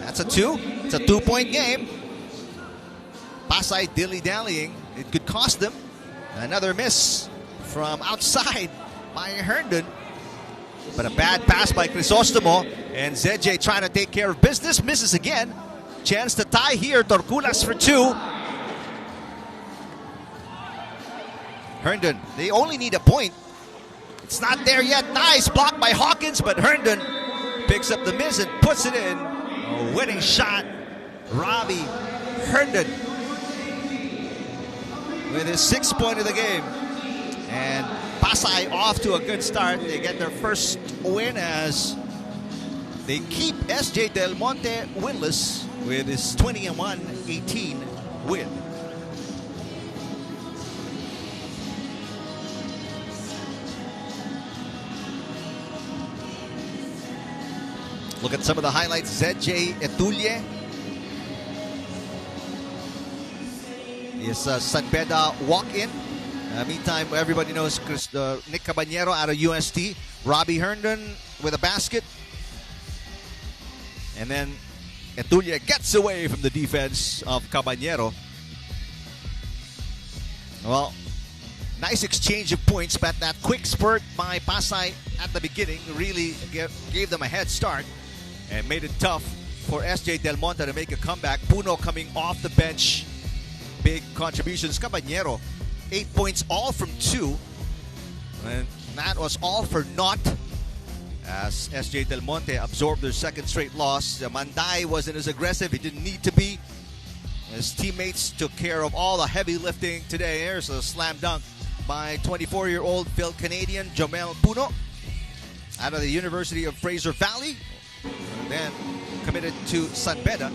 That's a 2. It's a 2-point game. Pasay dilly-dallying. It could cost them. Another miss from outside by Herndon. But a bad pass by Crisostomo. And ZJ trying to take care of business. Misses again. Chance to tie here. Torculas for 2. Herndon, they only need a point. It's not there yet. Nice block by Hawkins, but Herndon picks up the miss and puts it in. A winning shot. Robbie Herndon with his 6th point of the game. And Pasay off to a good start. They get their first win as they keep SJ Del Monte winless with his 21-18 win. Look at some of the highlights. ZJ Etulie is San Beda walk-in. Meantime, everybody knows Nick Caballero out of UST. Robbie Herndon with a basket. And then Etulie gets away from the defense of Caballero. Well, nice exchange of points, but that quick spurt by Pasay at the beginning really gave them a head start and made it tough for SJ Del Monte to make a comeback. Puno coming off the bench. Big contributions. Caballero, 8 points, all from 2. And that was all for naught as SJ Del Monte absorbed their second straight loss. Manday wasn't as aggressive. He didn't need to be. His teammates took care of all the heavy lifting today. Here's a slam dunk by 24-year-old Phil Canadian Jomel Puno out of the University of Fraser Valley. And then committed to San Beda.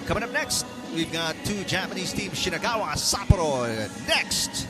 Coming up next, we've got 2 Japanese teams, Shinagawa, Sapporo next.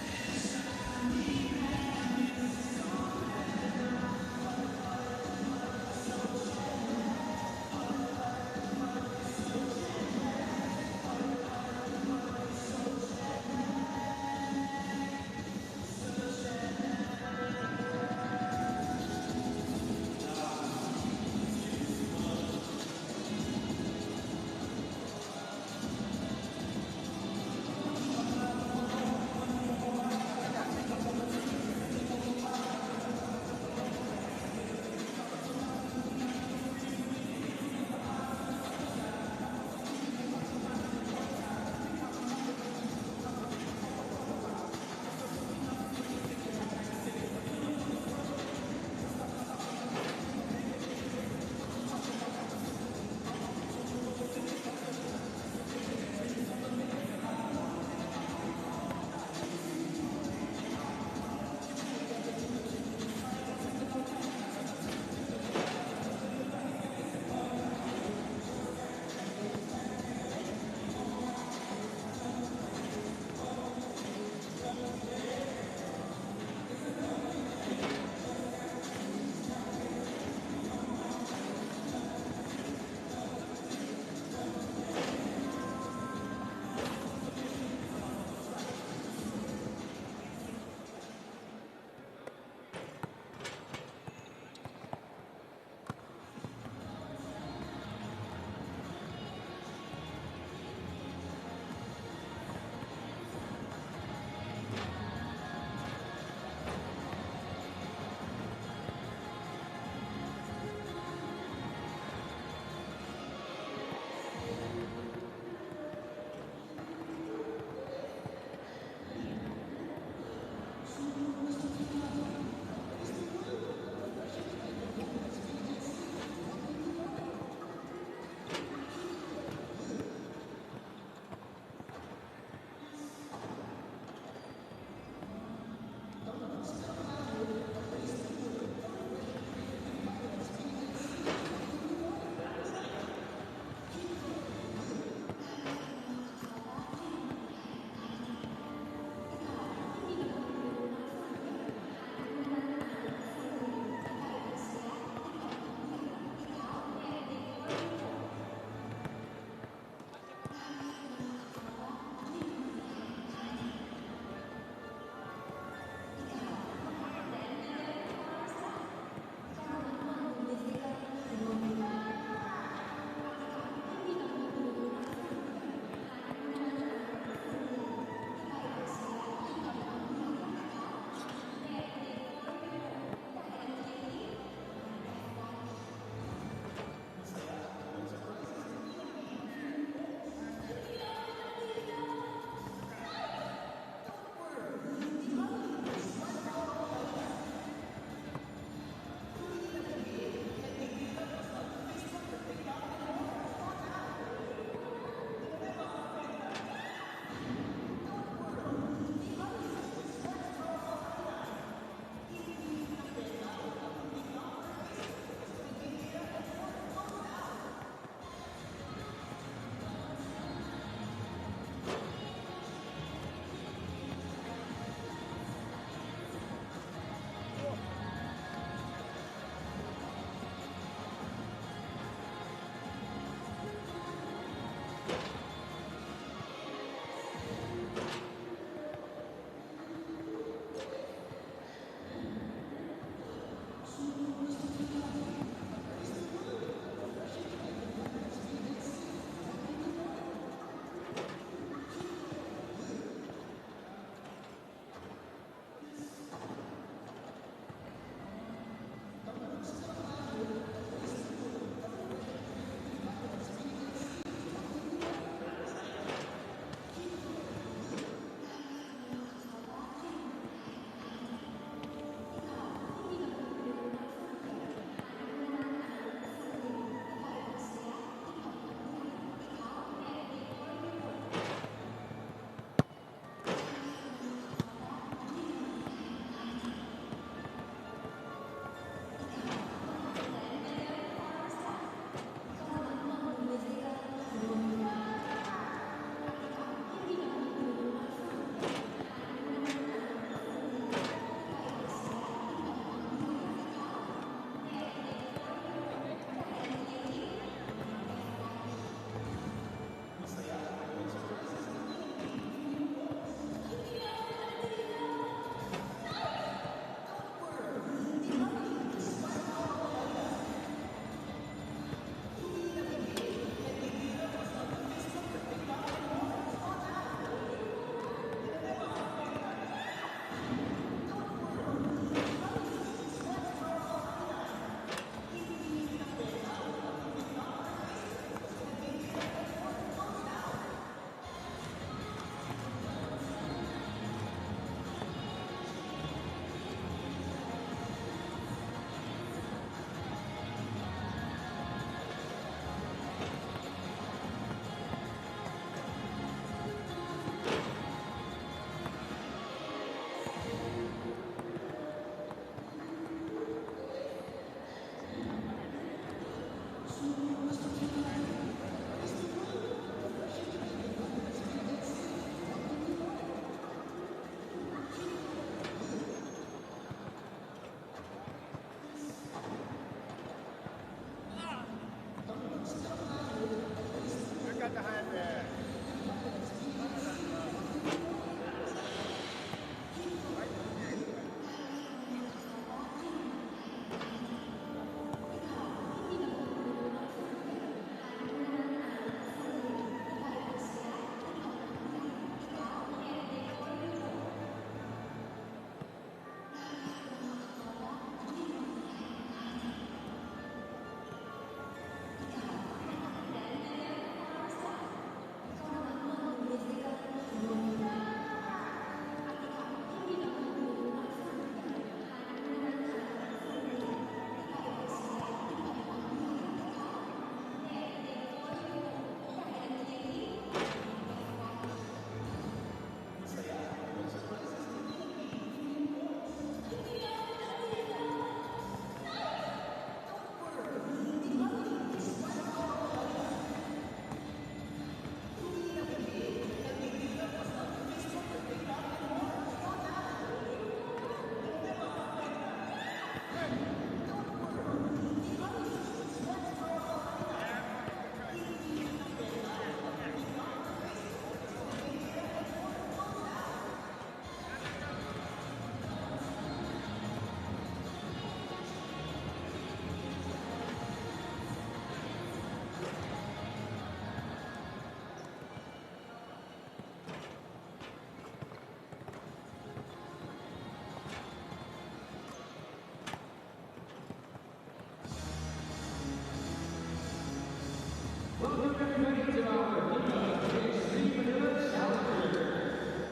Welcome everybody to our FIBA 3x3 Manila Challenger.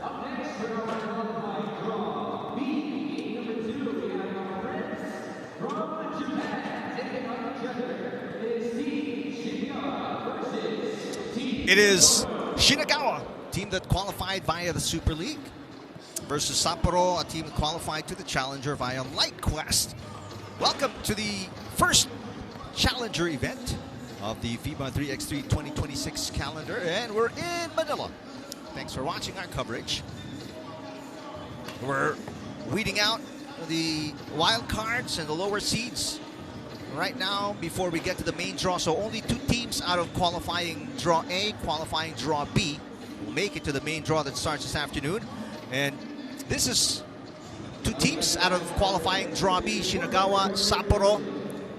Up next for our qualified draw B, game number 2, we have our friends from Japan taking on each other. It is Team Shinagawa versus Team... It is Shinagawa, team that qualified via the Super League, versus Sapporo, a team that qualified to the Challenger via Light Quest. Welcome to the first Challenger event of the FIBA 3x3 2026 calendar, and we're in Manila. Thanks for watching our coverage. We're weeding out the wild cards and the lower seeds right now before we get to the main draw. So only 2 teams out of qualifying draw A, qualifying draw B will make it to the main draw that starts this afternoon. And this is 2 teams out of qualifying draw B, Shinagawa, Sapporo.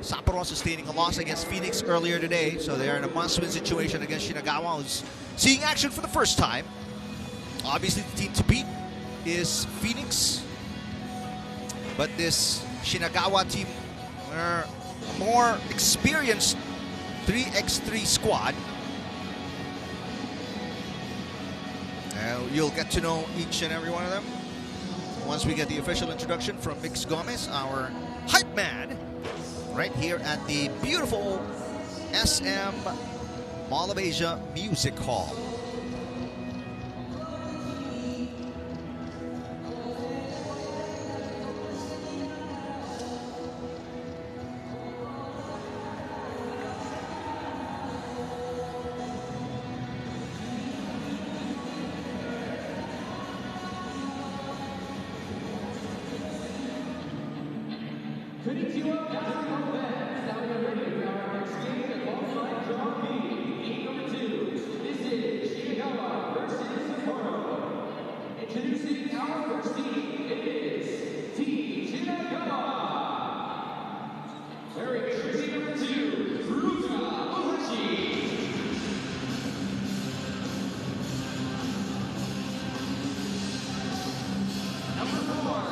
Sapporo sustaining a loss against Phoenix earlier today, so they are in a must-win situation against Shinagawa, who's seeing action for the first time. Obviously, the team to beat is Phoenix, but this Shinagawa team are a more experienced 3x3 squad. You'll get to know each and every one of them once we get the official introduction from Mix Gomez, our hype man, right here at the beautiful SM Mall of Asia Music Hall. Konnichiwa, basketball fans. Now we are ready for our next game of qualified draw B, game number 2. This is Shinagawa versus Sapporo. Introducing our first team, it is Team Shinagawa. Wearing jersey number 2, Fuengirola. Number 4,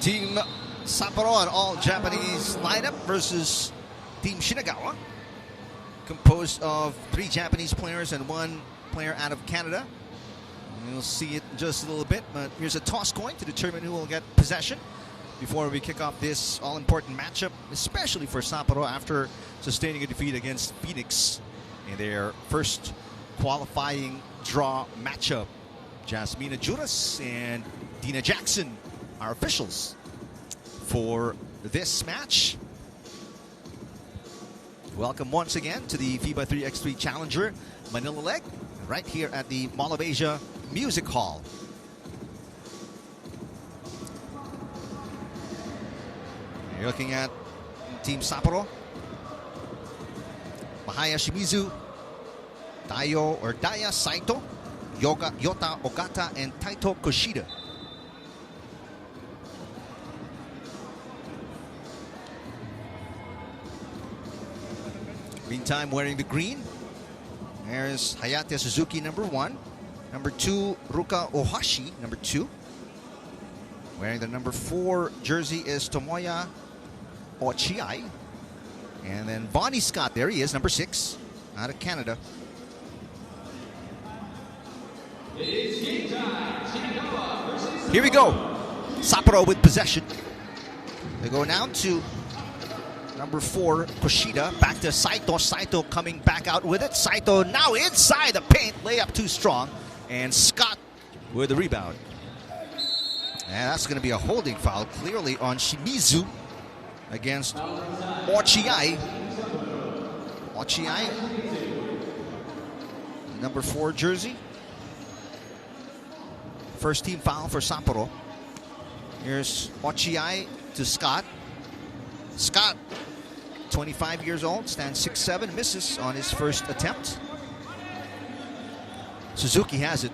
Team Sapporo, an all-Japanese lineup versus Team Shinagawa, composed of 3 Japanese players and 1 player out of Canada. You'll see it in just a little bit, but here's a toss coin to determine who will get possession before we kick off this all-important matchup, especially for Sapporo after sustaining a defeat against Phoenix in their first qualifying draw matchup. Jasmina Juras and Dina Jackson are officials for this match. Welcome once again to the FIBA 3x3 Challenger Manila leg, right here at the Mall of Asia Music Hall. You're looking at Team Sapporo. Mahaya Shimizu, Daya Saito, Yota Ogata, and Taito Kushida. Meantime, wearing the green, there's Hayate Suzuki, number 1. Number 2, Ruka Ohashi, number 2. Wearing the number 4 jersey is Tomoya Ochiai. And then Bonnie Scott, there he is, number 6, out of Canada. Here we go. Sapporo with possession. They go now to number 4, Kushida. Back to Saito. Saito coming back out with it. Saito now inside the paint. Layup too strong. And Scott with the rebound. And that's going to be a holding foul, clearly on Shimizu against Ochiai. Ochiai, number 4 jersey. First team foul for Sapporo. Here's Ochiai to Scott. Scott, 25 years old, stands 6'7", misses on his first attempt. Suzuki has it.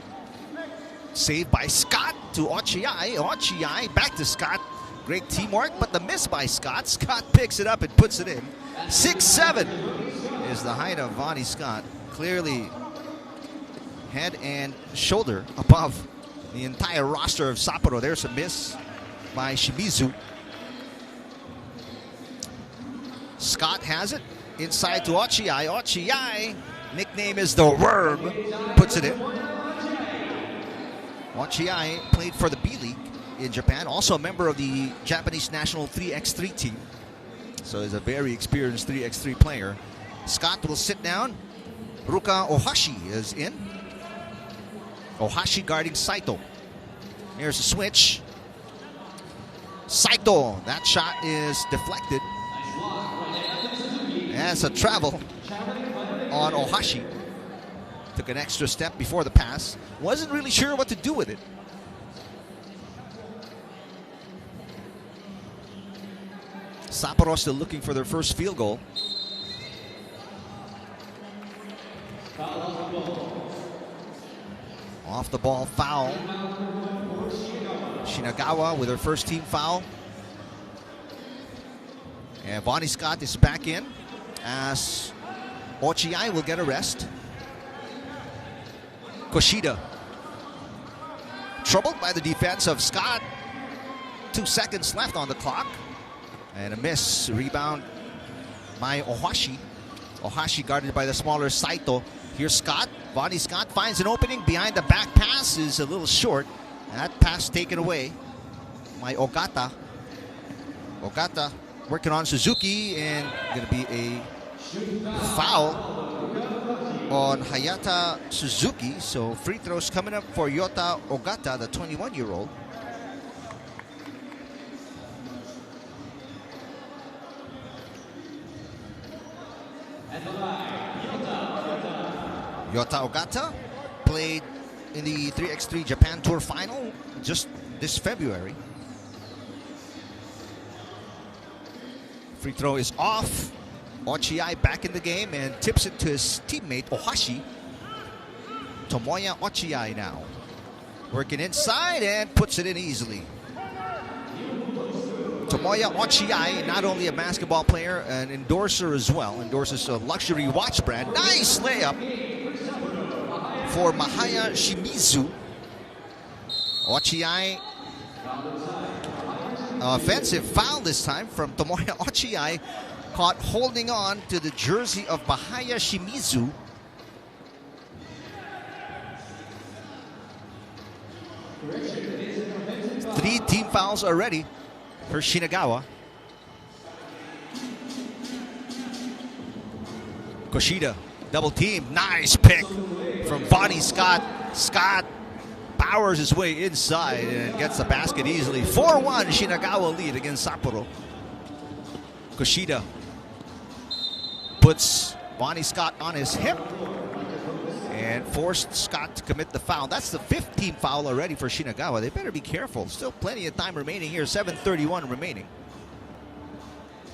Saved by Scott to Ochiai. Ochiai back to Scott. Great teamwork, but the miss by Scott. Scott picks it up and puts it in. 6'7" is the height of Vonnie Scott. Clearly head and shoulder above the entire roster of Sapporo. There's a miss by Shimizu. Scott has it inside to Ochiai. Ochiai, nickname is the Worm, puts it in. Ochiai played for the B League in Japan, also a member of the Japanese national 3x3 team. So he's a very experienced 3x3 player. Scott will sit down. Ruka Ohashi is in. Ohashi guarding Saito. Here's a switch. Saito, that shot is deflected. That's a travel on Ohashi. Took an extra step before the pass. Wasn't really sure what to do with it. Sapporo still looking for their first field goal. Off the ball foul. Shinagawa with her first team foul. And Bonnie Scott is back in as Ochiai will get a rest. Kushida. Troubled by the defense of Scott. 2 seconds left on the clock. And a miss. Rebound by Ohashi. Ohashi guarded by the smaller Saito. Here's Scott. Bonnie Scott finds an opening. Behind the back pass is a little short. And that pass taken away by Ogata. Ogata working on Suzuki, and going to be a foul on Hayata Suzuki. So free throws coming up for Yota Ogata, the 21-year-old. Yota Ogata played in the 3x3 Japan Tour Final just this February. Free throw is off. Ochiai back in the game and tips it to his teammate Ohashi. Tomoya Ochiai now working inside and puts it in easily. Tomoya Ochiai, not only a basketball player, an endorser as well. Endorses a luxury watch brand. Nice layup for Mahaya Shimizu. Ochiai, offensive foul this time from Tomoya Ochiai, caught holding on to the jersey of Bahaya Shimizu. Three team fouls already for Shinagawa. Koshida, double team. Nice pick from Vonnie Scott. Scott powers his way inside and gets the basket easily. 4-1 Shinagawa lead against Sapporo. Koshida puts Vonnie Scott on his hip and forced Scott to commit the foul. That's the 5th team foul already for Shinagawa. They better be careful. Still plenty of time remaining here. 7:31 remaining.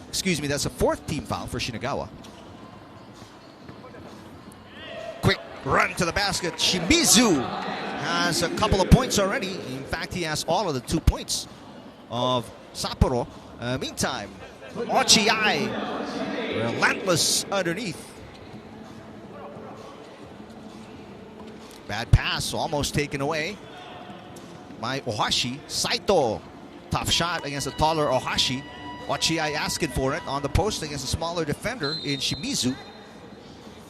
Excuse me, that's a 4th team foul for Shinagawa. Quick run to the basket. Shimizu has a couple of points already. In fact, he has all of the 2 points of Sapporo. Meantime, Ochiai, relentless underneath. Bad pass, almost taken away by Ohashi. Saito, tough shot against a taller Ohashi. Ochiai asking for it on the post against a smaller defender in Shimizu.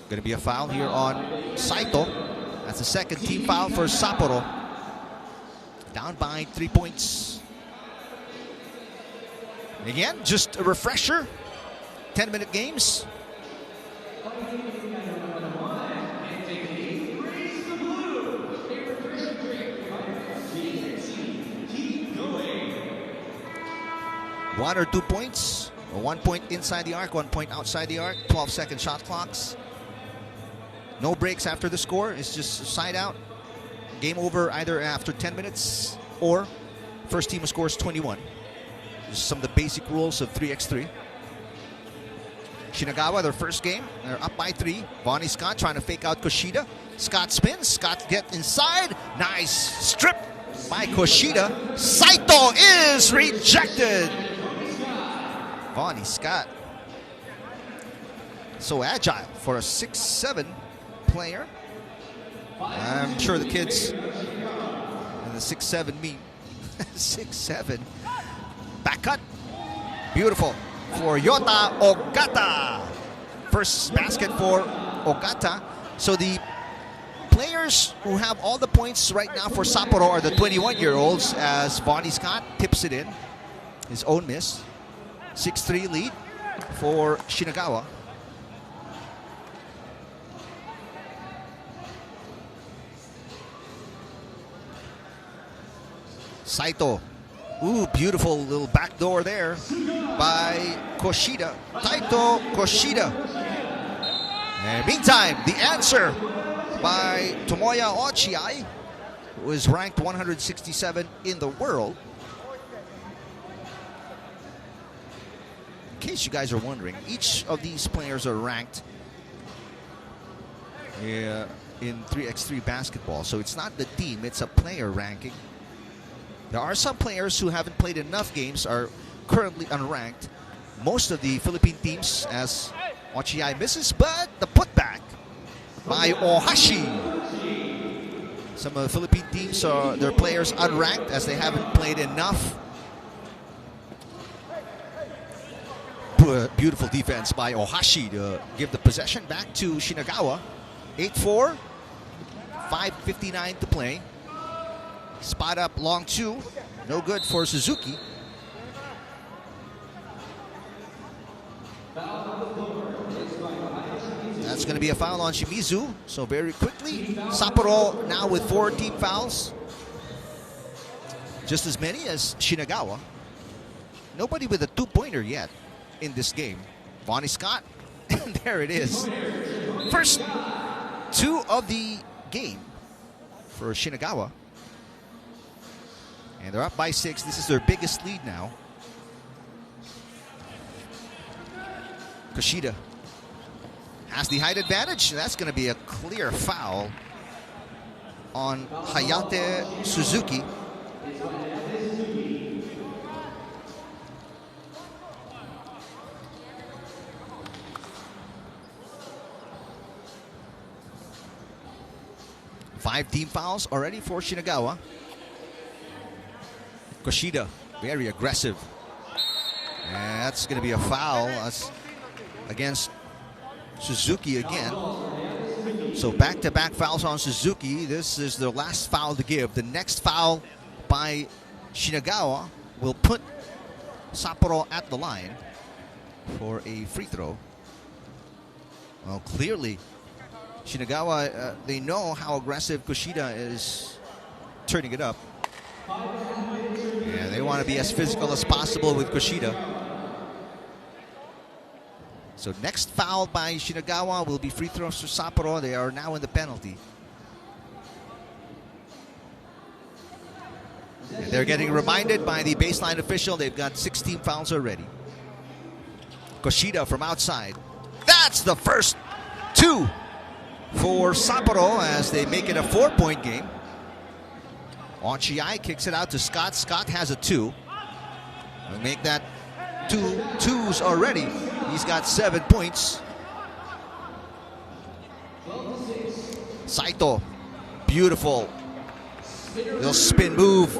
Going to be a foul here on Saito. That's the 2nd team foul for Sapporo. Down by 3 points. Again, just a refresher. 10-minute games. One or 2 points, or 1 point inside the arc, 1 point outside the arc, 12-second shot clocks. No breaks after the score. It's just side out. Game over either after 10 minutes or first team who scores 21. Just some of the basic rules of 3x3. Shinagawa, their first game, they're up by 3. Vonnie Scott trying to fake out Koshida. Scott spins. Scott get inside. Nice strip by Koshida. Saito is rejected. Vonnie Scott. So agile for a 6'7" player. I'm sure the kids in the 6'7" mean 6'7". Back cut. Beautiful for Yota Ogata. First basket for Ogata. So the players who have all the points right now for Sapporo are the 21-year-olds as Vonnie Scott tips it in. His own miss. 6-3 lead for Shinagawa. Saito. Ooh, beautiful little backdoor there by Koshida. Taito Koshida. And meantime, the answer by Tomoya Ochiai, who is ranked 167 in the world. In case you guys are wondering, each of these players are ranked in 3x3 basketball. So it's not the team, it's a player ranking. There are some players who haven't played enough games, are currently unranked. Most of the Philippine teams, as Ochiai misses, but the putback by Ohashi. Some of the Philippine teams are their players unranked as they haven't played enough. Beautiful defense by Ohashi to give the possession back to Shinagawa. 8-4, 5:59 to play. Spot up long 2, no good for Suzuki. That's going to be a foul on Shimizu. So very quickly, Sapporo now with 4 team fouls. Just as many as Shinagawa. Nobody with a 2-pointer yet in this game. Vonnie Scott, and there it is. First 2 of the game for Shinagawa. And they're up by 6. This is their biggest lead now. Koshida has the height advantage. That's going to be a clear foul on Hayate Suzuki. Five team fouls already for Shinagawa. Koshida very aggressive. And that's going to be a foul. That's against Suzuki again. So back-to-back fouls on Suzuki. This is the last foul to give. The next foul by Shinagawa will put Sapporo at the line for a free throw. Well, clearly, Shinagawa, they know how aggressive Kushida is turning it up. Yeah, they want to be as physical as possible with Kushida. So next foul by Shinagawa will be free throws for Sapporo. They are now in the penalty. And they're getting reminded by the baseline official they've got 16 fouls already. Kushida from outside. That's the first two for Sapporo as they make it a 4-point game. Ochiai kicks it out to Scott. Scott has a 2. We'll make that 2 twos already. He's got 7 points. Saito, beautiful little spin move.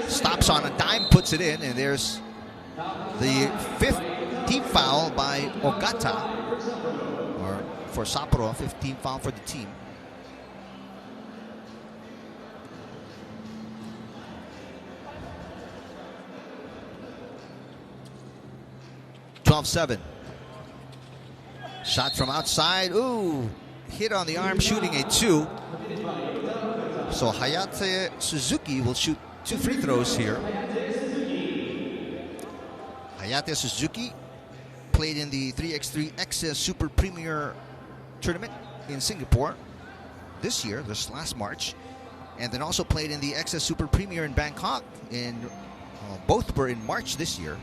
Stops on a dime, puts it in, and there's the 5th team foul by Ogata. Or for Sapporo, 15th foul for the team. (12-7). Shot from outside. Ooh, hit on the arm, shooting a 2. So Hayate Suzuki will shoot 2 free throws here. Hayate Suzuki played in the 3x3 XS Super Premier Tournament in Singapore this year, this last March. And then also played in the XS Super Premier in Bangkok. Both were in March this year.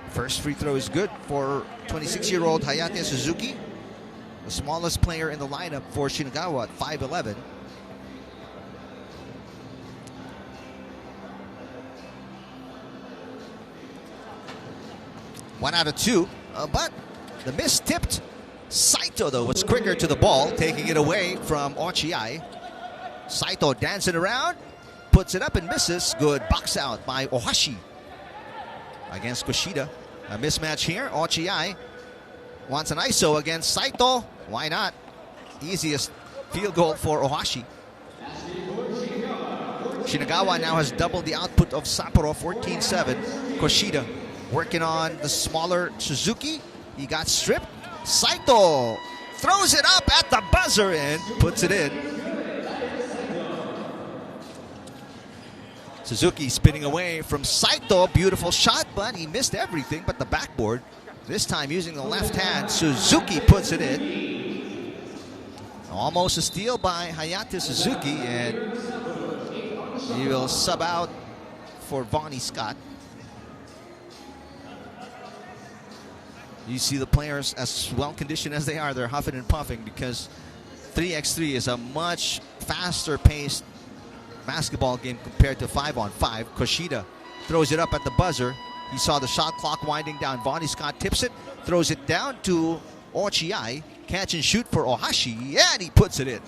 First free throw is good for 26-year-old Hayate Suzuki, the smallest player in the lineup for Shinagawa at 5'11". One out of 2, but the miss tipped. Saito, though, was quicker to the ball, taking it away from Ochiai. Saito dancing around, puts it up and misses. Good box out by Ohashi against Kushida. A mismatch here. Ochiai wants an ISO against Saito. Why not? Easiest field goal for Ohashi. Shinagawa now has doubled the output of Sapporo, 14-7. Kushida working on the smaller Suzuki. He got stripped. Saito throws it up at the buzzer and puts it in. Suzuki spinning away from Saito. Beautiful shot, but he missed everything but the backboard. This time using the left hand, Suzuki puts it in. Almost a steal by Hayate Suzuki, and he will sub out for Vonnie Scott. You see the players, as well conditioned as they are, they're huffing and puffing because 3x3 is a much faster paced basketball game compared to 5-on-5. Kushida throws it up at the buzzer. He saw the shot clock winding down. Vonnie Scott tips it, throws it down to Ochiai. Catch and shoot for Ohashi, and he puts it in.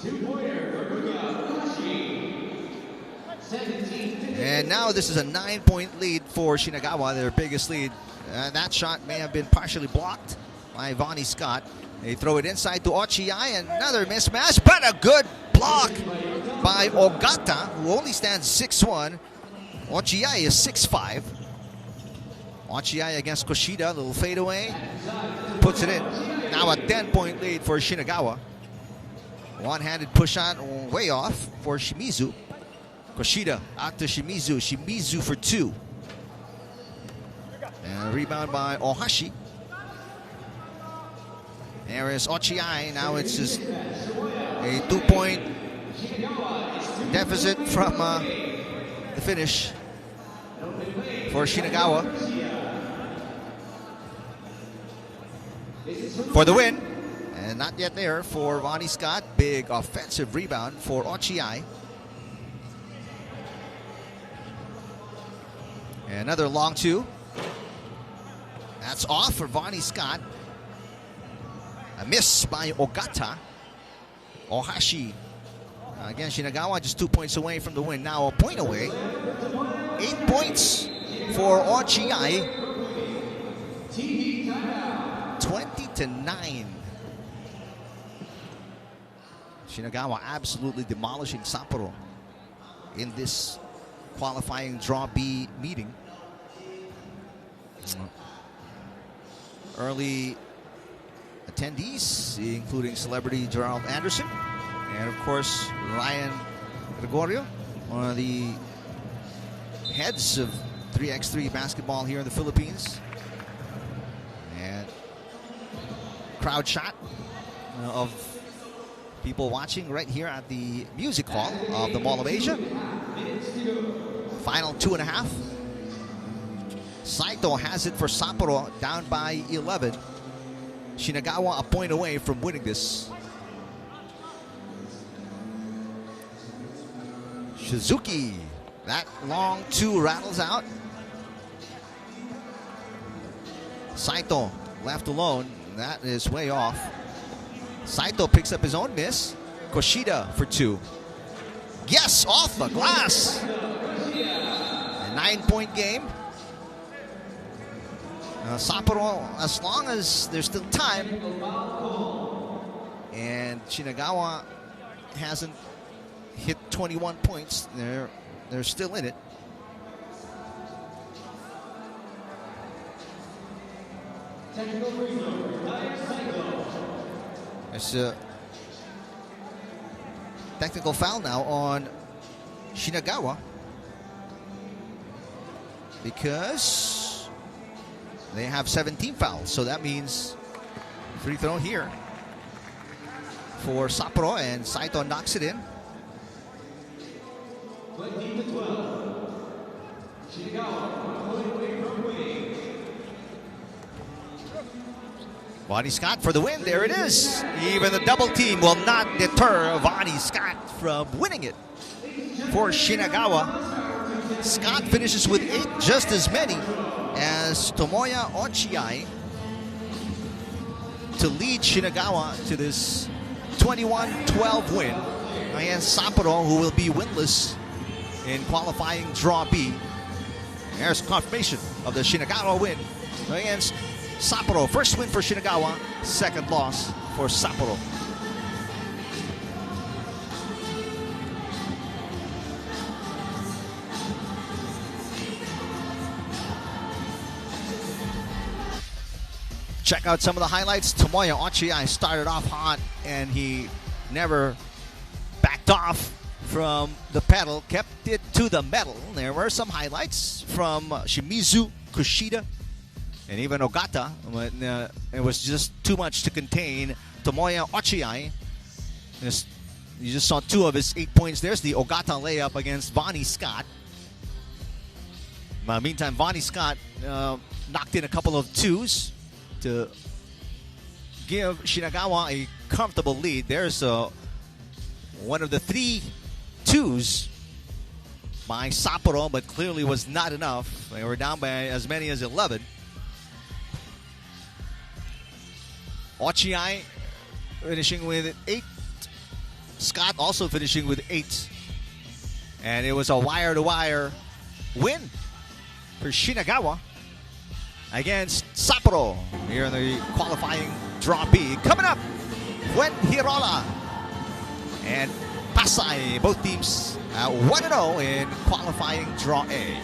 And now this is a 9-point lead for Shinagawa, their biggest lead. That shot may have been partially blocked by Vonnie Scott. They throw it inside to Ochiai, another mismatch, but a good block by Ogata, who only stands 6'1". Ochiai is 6'5". Ochiai against Kushida, little fadeaway, puts it in. Now a 10-point lead for Shinagawa. One-handed push on, way off for Shimizu. Kushida out to Shimizu. Shimizu for 2. And a rebound by Ohashi. There is Ochiai. Now it's just a 2-point deficit from the finish for Shinagawa. For the win. And not yet there for Vonnie Scott. Big offensive rebound for Ochiai. And another long 2. That's off for Vonnie Scott. A miss by Ogata. Ohashi Again, Shinagawa just 2 points away from the win. Now a point away. 8 points for Ochiai. 20-9. Shinagawa absolutely demolishing Sapporo in this qualifying draw B meeting. Early attendees, including celebrity Gerald Anderson, and of course Ryan Gregorio, one of the heads of 3x3 basketball here in the Philippines. And crowd shot of people watching right here at the music hall of the Mall of Asia. Final 2.5. Saito has it for Sapporo, down by 11. Shinagawa a point away from winning this. Shizuki, that long 2 rattles out. Saito left alone. That is way off. Saito picks up his own miss. Koshida for 2. Yes, off the glass. A 9-point game. Sapporo, as long as there's still time, and Shinagawa hasn't hit 21 points, they're still in it. There's a technical foul now on Shinagawa because they have 17 fouls. So that means free throw here for Sapporo, and Saito knocks it in. 20-12. Shinagawa going away from winning. Vonnie Scott for the win. There it is. Even the double team will not deter Vonnie Scott from winning it for Shinagawa. Scott finishes with 8, just as many as Tomoya Ochiai, to lead Shinagawa to this 21-12 win against Sapporo, who will be winless in qualifying draw B. There's confirmation of the Shinagawa win against Sapporo. First win for Shinagawa, second loss for Sapporo. Check out some of the highlights. Tomoya Ochiai started off hot, and he never backed off from the pedal, kept it to the metal. There were some highlights from Shimizu, Kushida, and even Ogata. But, it was just too much to contain Tomoya Ochiai. You just saw 2 of his 8 points. There's the Ogata layup against Vonnie Scott. Meantime, Vonnie Scott knocked in a couple of 2s to give Shinagawa a comfortable lead. There's one of the 3 2s by Sapporo, but clearly was not enough. They were down by as many as 11. Ochiai finishing with 8. Scott also finishing with 8. And it was a wire-to-wire win for Shinagawa against Sapporo here in the qualifying draw B. Coming up, Fuengirola and Pasay, both teams 1-0 in qualifying draw A.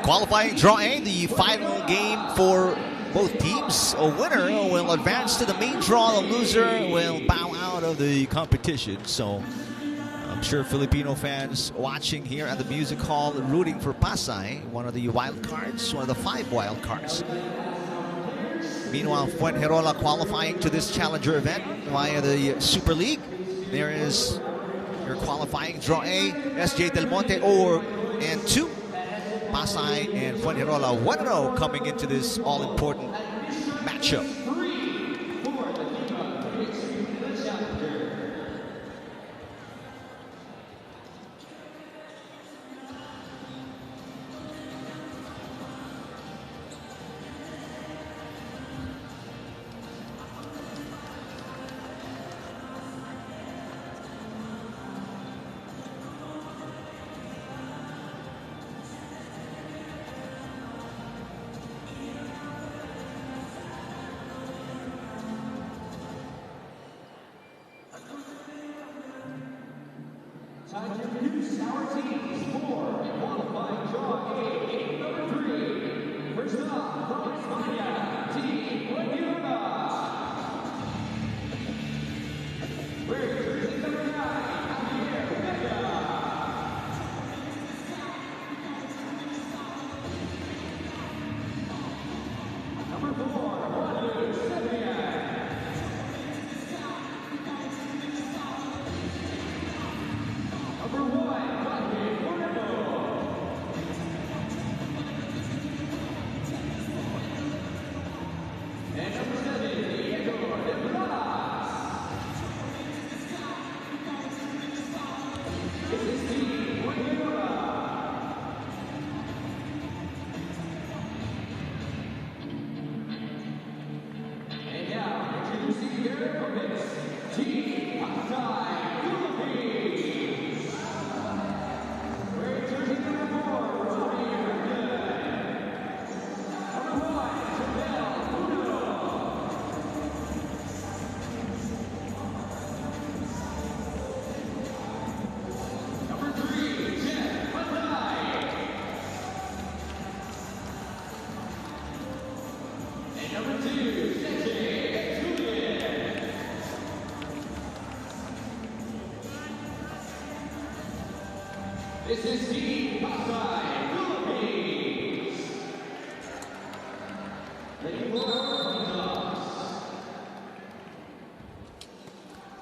Qualifying draw A, the final game for both teams. A winner will advance to the main draw. The loser will bow out of the competition. So I'm sure Filipino fans watching here at the music hall rooting for Pasay, one of the wild cards, one of the 5 wild cards. Meanwhile, Fuengirola qualifying to this challenger event via the Super League. There is your qualifying draw A, SJ Del Monte 0-2. Pasay and Fuengirola 1-0 coming into this all-important matchup. Time to introduce our teams for qualifying draw A, game number 3. First up, from España, Team Fuengirola. Wearing jersey number 9, Javier Vega. Number 4, Juan Sebastian. Number 1, and number 7, Diego de Blas. This is Team Fuengirola. And now, introducing their opponents, Team Pasay, Philippines. Wearing jersey number 4, Robbie Hernan. Number 1, Jamel Puno. Number 3, Jeff Pasay. And number 2, Sete Julian. This is Team Pasay, Philippines. Ready for our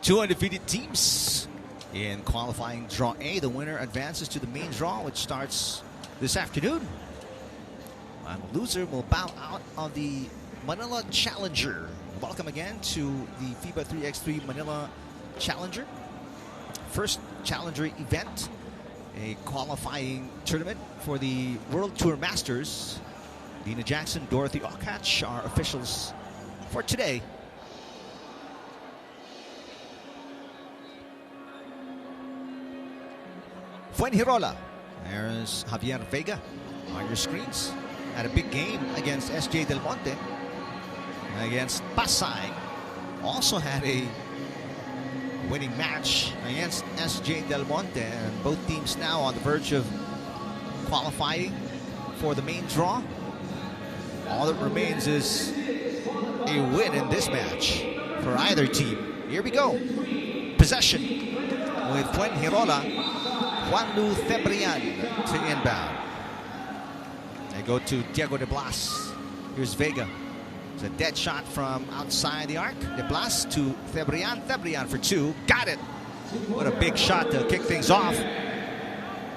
2 undefeated teams in qualifying draw A. The winner advances to the main draw, which starts this afternoon. And the loser will bow out of the Manila Challenger. Welcome again to the FIBA 3x3 Manila Challenger. First Challenger event, a qualifying tournament for the World Tour Masters. Dina Jackson, Dorothy Okach are officials for today. Fuengirola. There's Javier Vega on your screens. Had a big game against SJ Del Monte. Against Pasay. Also had a winning match against SJ Del Monte. And both teams now on the verge of qualifying for the main draw. All that remains is a win in this match for either team. Here we go. Possession with Fuengirola. Juan Sebastian to inbound. They go to Diego de Blas. Here's Vega. It's a dead shot from outside the arc. De Blas to Sebastian. Sebastian for 2. Got it. What a big shot to kick things off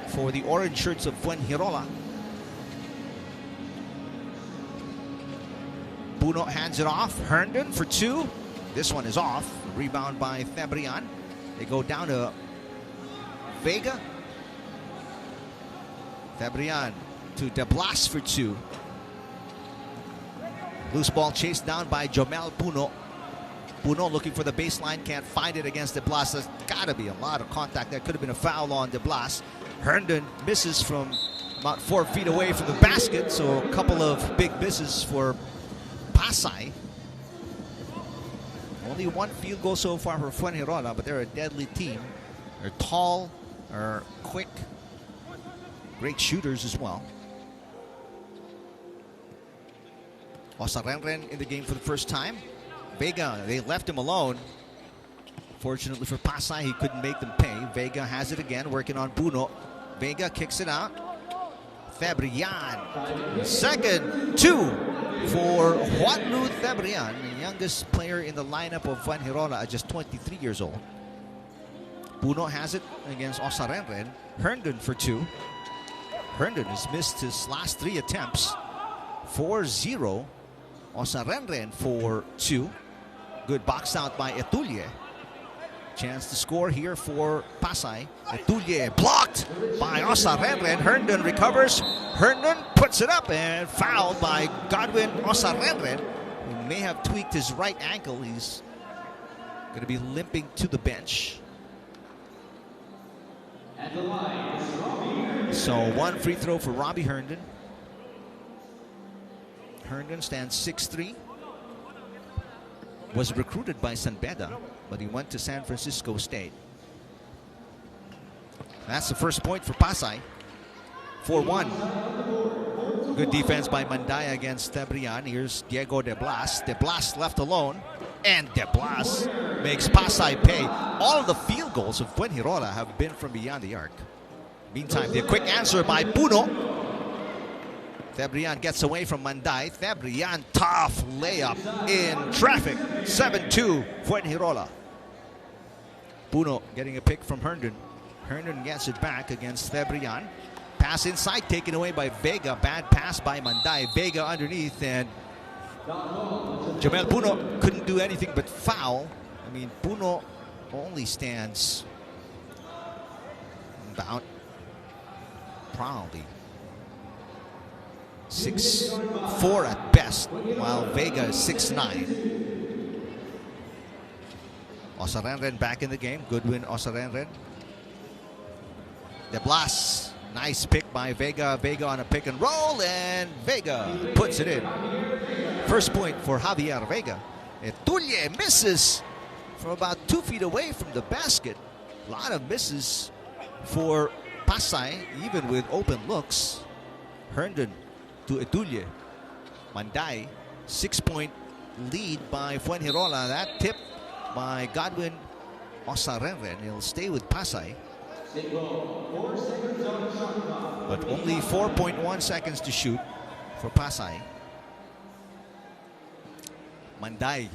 for the orange shirts of Fuengirola. Puno hands it off. Herndon for 2. This one is off. Rebound by Sebastian. They go down to Vega. Sebastian to De Blas for 2. Loose ball chased down by Jomel Puno. Puno looking for the baseline, can't find it against De Blas. There's got to be a lot of contact. That could have been a foul on De Blas. Herndon misses from about 4 feet away from the basket, so a couple of big misses for Pasay. Only 1 field goal so far for Fuengirola, but they're a deadly team. They're tall, they're quick, great shooters as well. Osarenren in the game for the first time. Vega, they left him alone. Fortunately for Pasay, he couldn't make them pay. Vega has it again, working on Buno. Vega kicks it out. Fabrian. Second, 2 for Juanlu Fabrian, the youngest player in the lineup of Fuengirola at just 23 years old. Buno has it against Osarenren. Herndon for 2. Herndon has missed his last 3 attempts. 4-0. Osarenren for 2. Good box out by Etulie. Chance to score here for Pasay. Etulie blocked by Osarenren. Herndon recovers. Herndon puts it up and fouled by Godwin Osarenren, who may have tweaked his right ankle. He's going to be limping to the bench. So 1 free throw for Robbie Herndon. Herndon stands 6'3". Was recruited by San Beda, but he went to San Francisco State. That's the first point for Pasay. 4-1. Good defense by Mandaya against Fabrian. Here's Diego De Blas. De Blas left alone, and De Blas makes Pasay pay. All of the field goals of Fuengirola have been from beyond the arc. Meantime, the quick answer by Puno. Fabrian gets away from Manday. Fabrian, tough layup in traffic. 7-2, Fuengirola. Puno getting a pick from Herndon. Herndon gets it back against Fabrian. Pass inside, taken away by Vega. Bad pass by Manday. Vega underneath, and Jamel Puno couldn't do anything but foul. I mean, Puno only stands about probably 6'4" at best, while Vega is 6'9". Osarenren back in the game. Goodwin Osarenren. De Blas. Nice pick by Vega. Vega on a pick and roll, and Vega puts it in. First point for Javier Vega. Etulie misses from about 2 feet away from the basket. A lot of misses for Pasay, even with open looks. Herndon to Etulie. Manday, 6-point lead by Fuengirola. That tip by Godwin Osarenren. He'll stay with Pasay. But only 4.1 seconds to shoot for Pasay. Manday.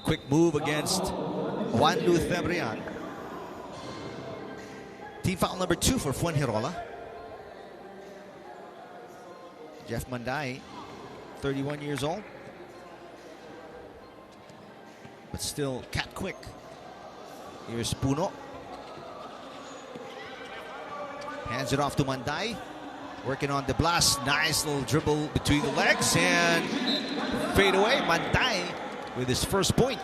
Quick move against Juanlu Fabrian. Team foul number 2 for Fuengirola. Jeff Manday, 31 years old, but still cat quick. Here's Puno. Hands it off to Manday. Working on De Blas. Nice little dribble between the legs and fade away. Manday with his first point.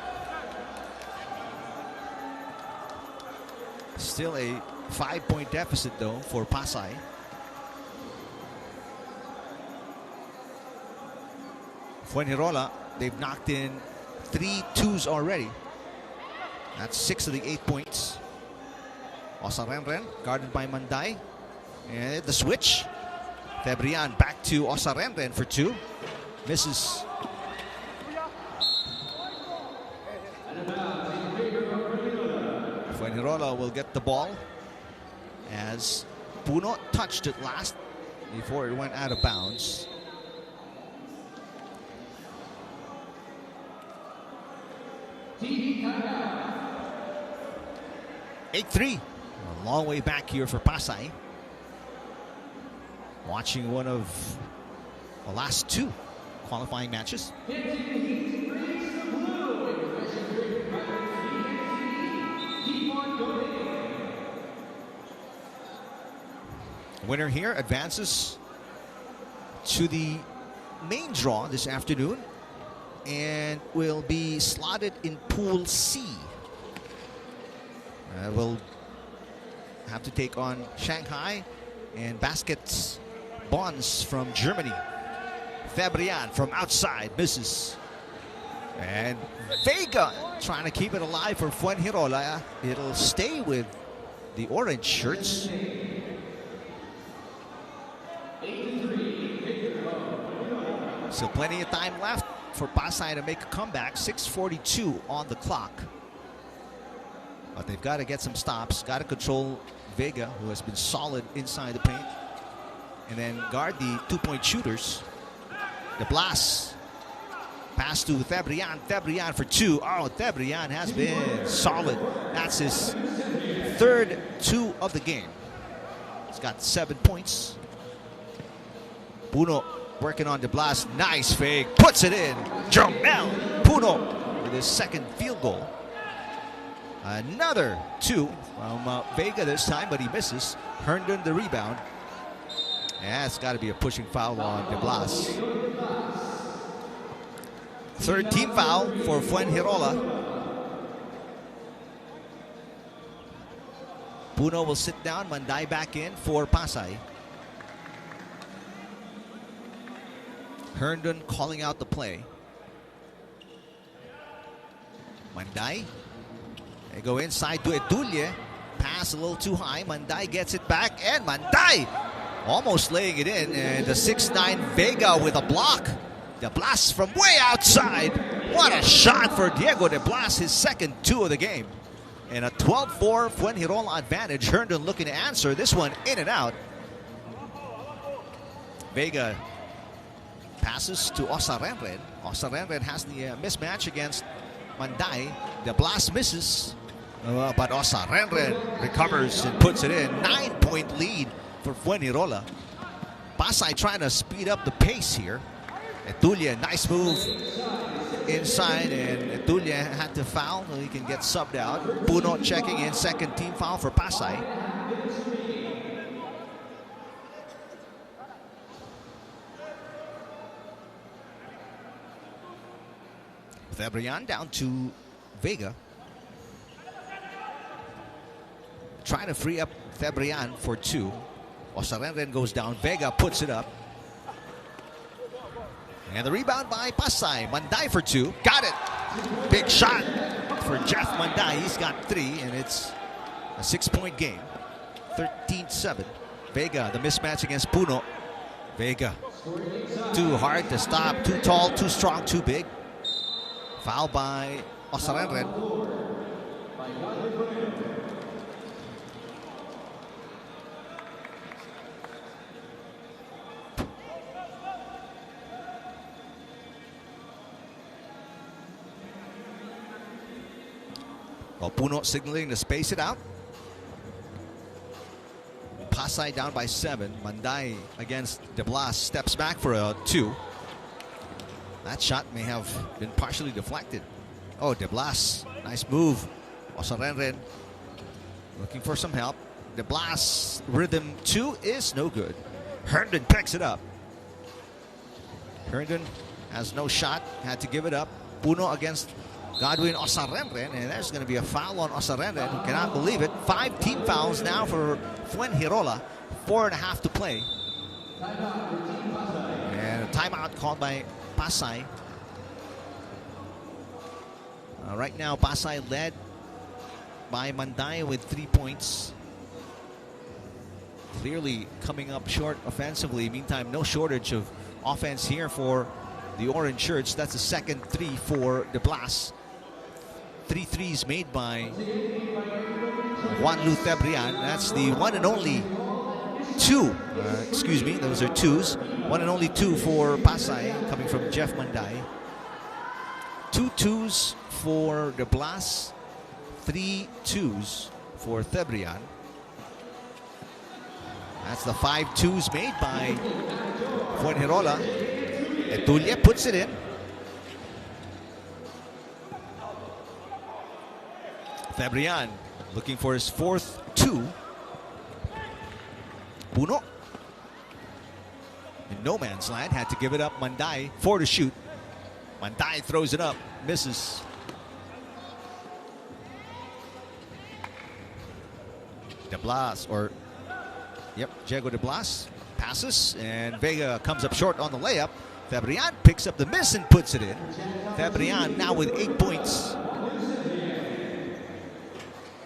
Still a 5-point deficit though for Pasay. Fuengirola, they've knocked in 3 twos already. That's 6 of the 8 points. Osarenren guarded by Manday. And the switch. Fabrian back to Osarenren for 2. Misses. Fuengirola will get the ball as Puno touched it last before it went out of bounds. TV 8-3. A long way back here for Pasay. Watching one of the last 2 qualifying matches. Winner here advances to the main draw this afternoon and will be slotted in Pool C. Will have to take on Shanghai and Baskets Bonds from Germany. Fabrian from outside misses. And Vega trying to keep it alive for Fuengirola. It'll stay with the orange shirts. So plenty of time left for Pasay to make a comeback. 6:42 on the clock. But they've got to get some stops. Got to control Vega, who has been solid inside the paint. And then guard the two-point shooters. De Blas. Pass to Thebrian. Thebrian for two. Oh, Thebrian has been solid. That's his third two of the game. He's got 7 points. Puno working on De Blas. Nice fake. Puts it in. Jomel Puno with his second field goal. Another two from Vega this time, but he misses. Herndon the rebound. Yeah, it's got to be a pushing foul on De Blas. Third team foul for Fuengirola. Puno will sit down. Manday back in for Pasay. Herndon calling out the play. Manday. They go inside to Edulle. Pass a little too high. Manday gets it back. And Manday almost laying it in. And the 6'9" Vega with a block. De Blas from way outside. What a shot for Diego De Blas. His second two of the game. And a 12-4 Fuengirola advantage. Herndon looking to answer this one in and out. Vega passes to Osarenren. Osarenren has the mismatch against Manday. De Blas misses. But Osarenren recovers and puts it in. 9-point lead for Fuengirola. Pasay trying to speed up the pace here. Edulle, nice move inside, and Edulle had to foul so he can get subbed out. Puno checking in, second team foul for Pasay. Thebrian down to Vega. Trying to free up Thebrian for two. Osarenren goes down. Vega puts it up. And the rebound by Pasay. Manday for two. Got it. Big shot for Jeff Manday. He's got three, and it's a 6-point game. 13-7. Vega, the mismatch against Puno. Vega. Too hard to stop. Too tall, too strong, too big. Foul by Osarenren. Well, Puno signaling to space it out. Pasay down by 7. Manday against De Blas steps back for a 2. That shot may have been partially deflected. Oh, De Blas, nice move. Osarenren looking for some help. De Blas rhythm 2 is no good. Herndon picks it up. Herndon has no shot, had to give it up. Puno against Godwin Osarenren, and there's going to be a foul on Osarenren, who cannot believe it. 5 team fouls now for Fuengirola. 4.5 to play. And a timeout called by Pasay. Right now, Pasay led by Manday with 3 points. Clearly coming up short offensively. Meantime, no shortage of offense here for the orange shirts. That's the second 3 for De Blas. 3 threes made by Juan Lu Thebrian. That's the one and only 2. Excuse me, those are 2s. One and only 2 for Pasay, coming from Jeff Manday. 2 2s for De Blas. 3 2s for Thebrian. That's the 5 2s made by Fuengirola. Edulle puts it in. Thebrian looking for his 4th 2. Puno in no man's land, had to give it up. Manday 4 to shoot. Manday throws it up, misses. De Blas, Diego De Blas passes, and Vega comes up short on the layup. Thebrian picks up the miss and puts it in. Thebrian now with 8 points.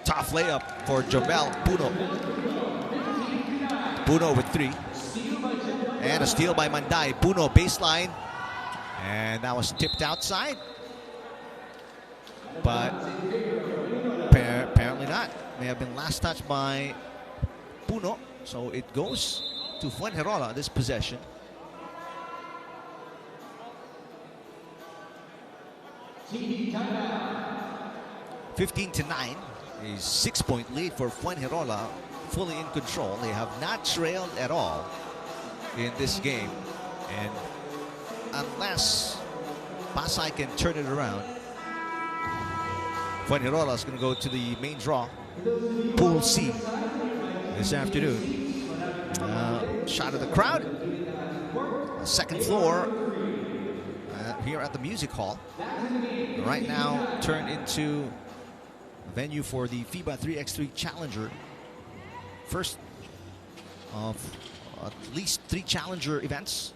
Tough layup for Jomel Puno. Puno with 3. And a steal by Manday. Puno baseline. And that was tipped outside. But apparently not. May have been last touch by Puno. So it goes to Fuengirola, this possession. TV timeout. 15-9. A 6-point lead for Fuengirola, fully in control. They have not trailed at all in this game. And unless Pasay can turn it around, Fuengirola is going to go to the main draw, Pool C, this afternoon. Shot of the crowd. Second floor here at the Music Hall. Right now turned into a venue for the FIBA 3x3 Challenger. First of at least 3 Challenger events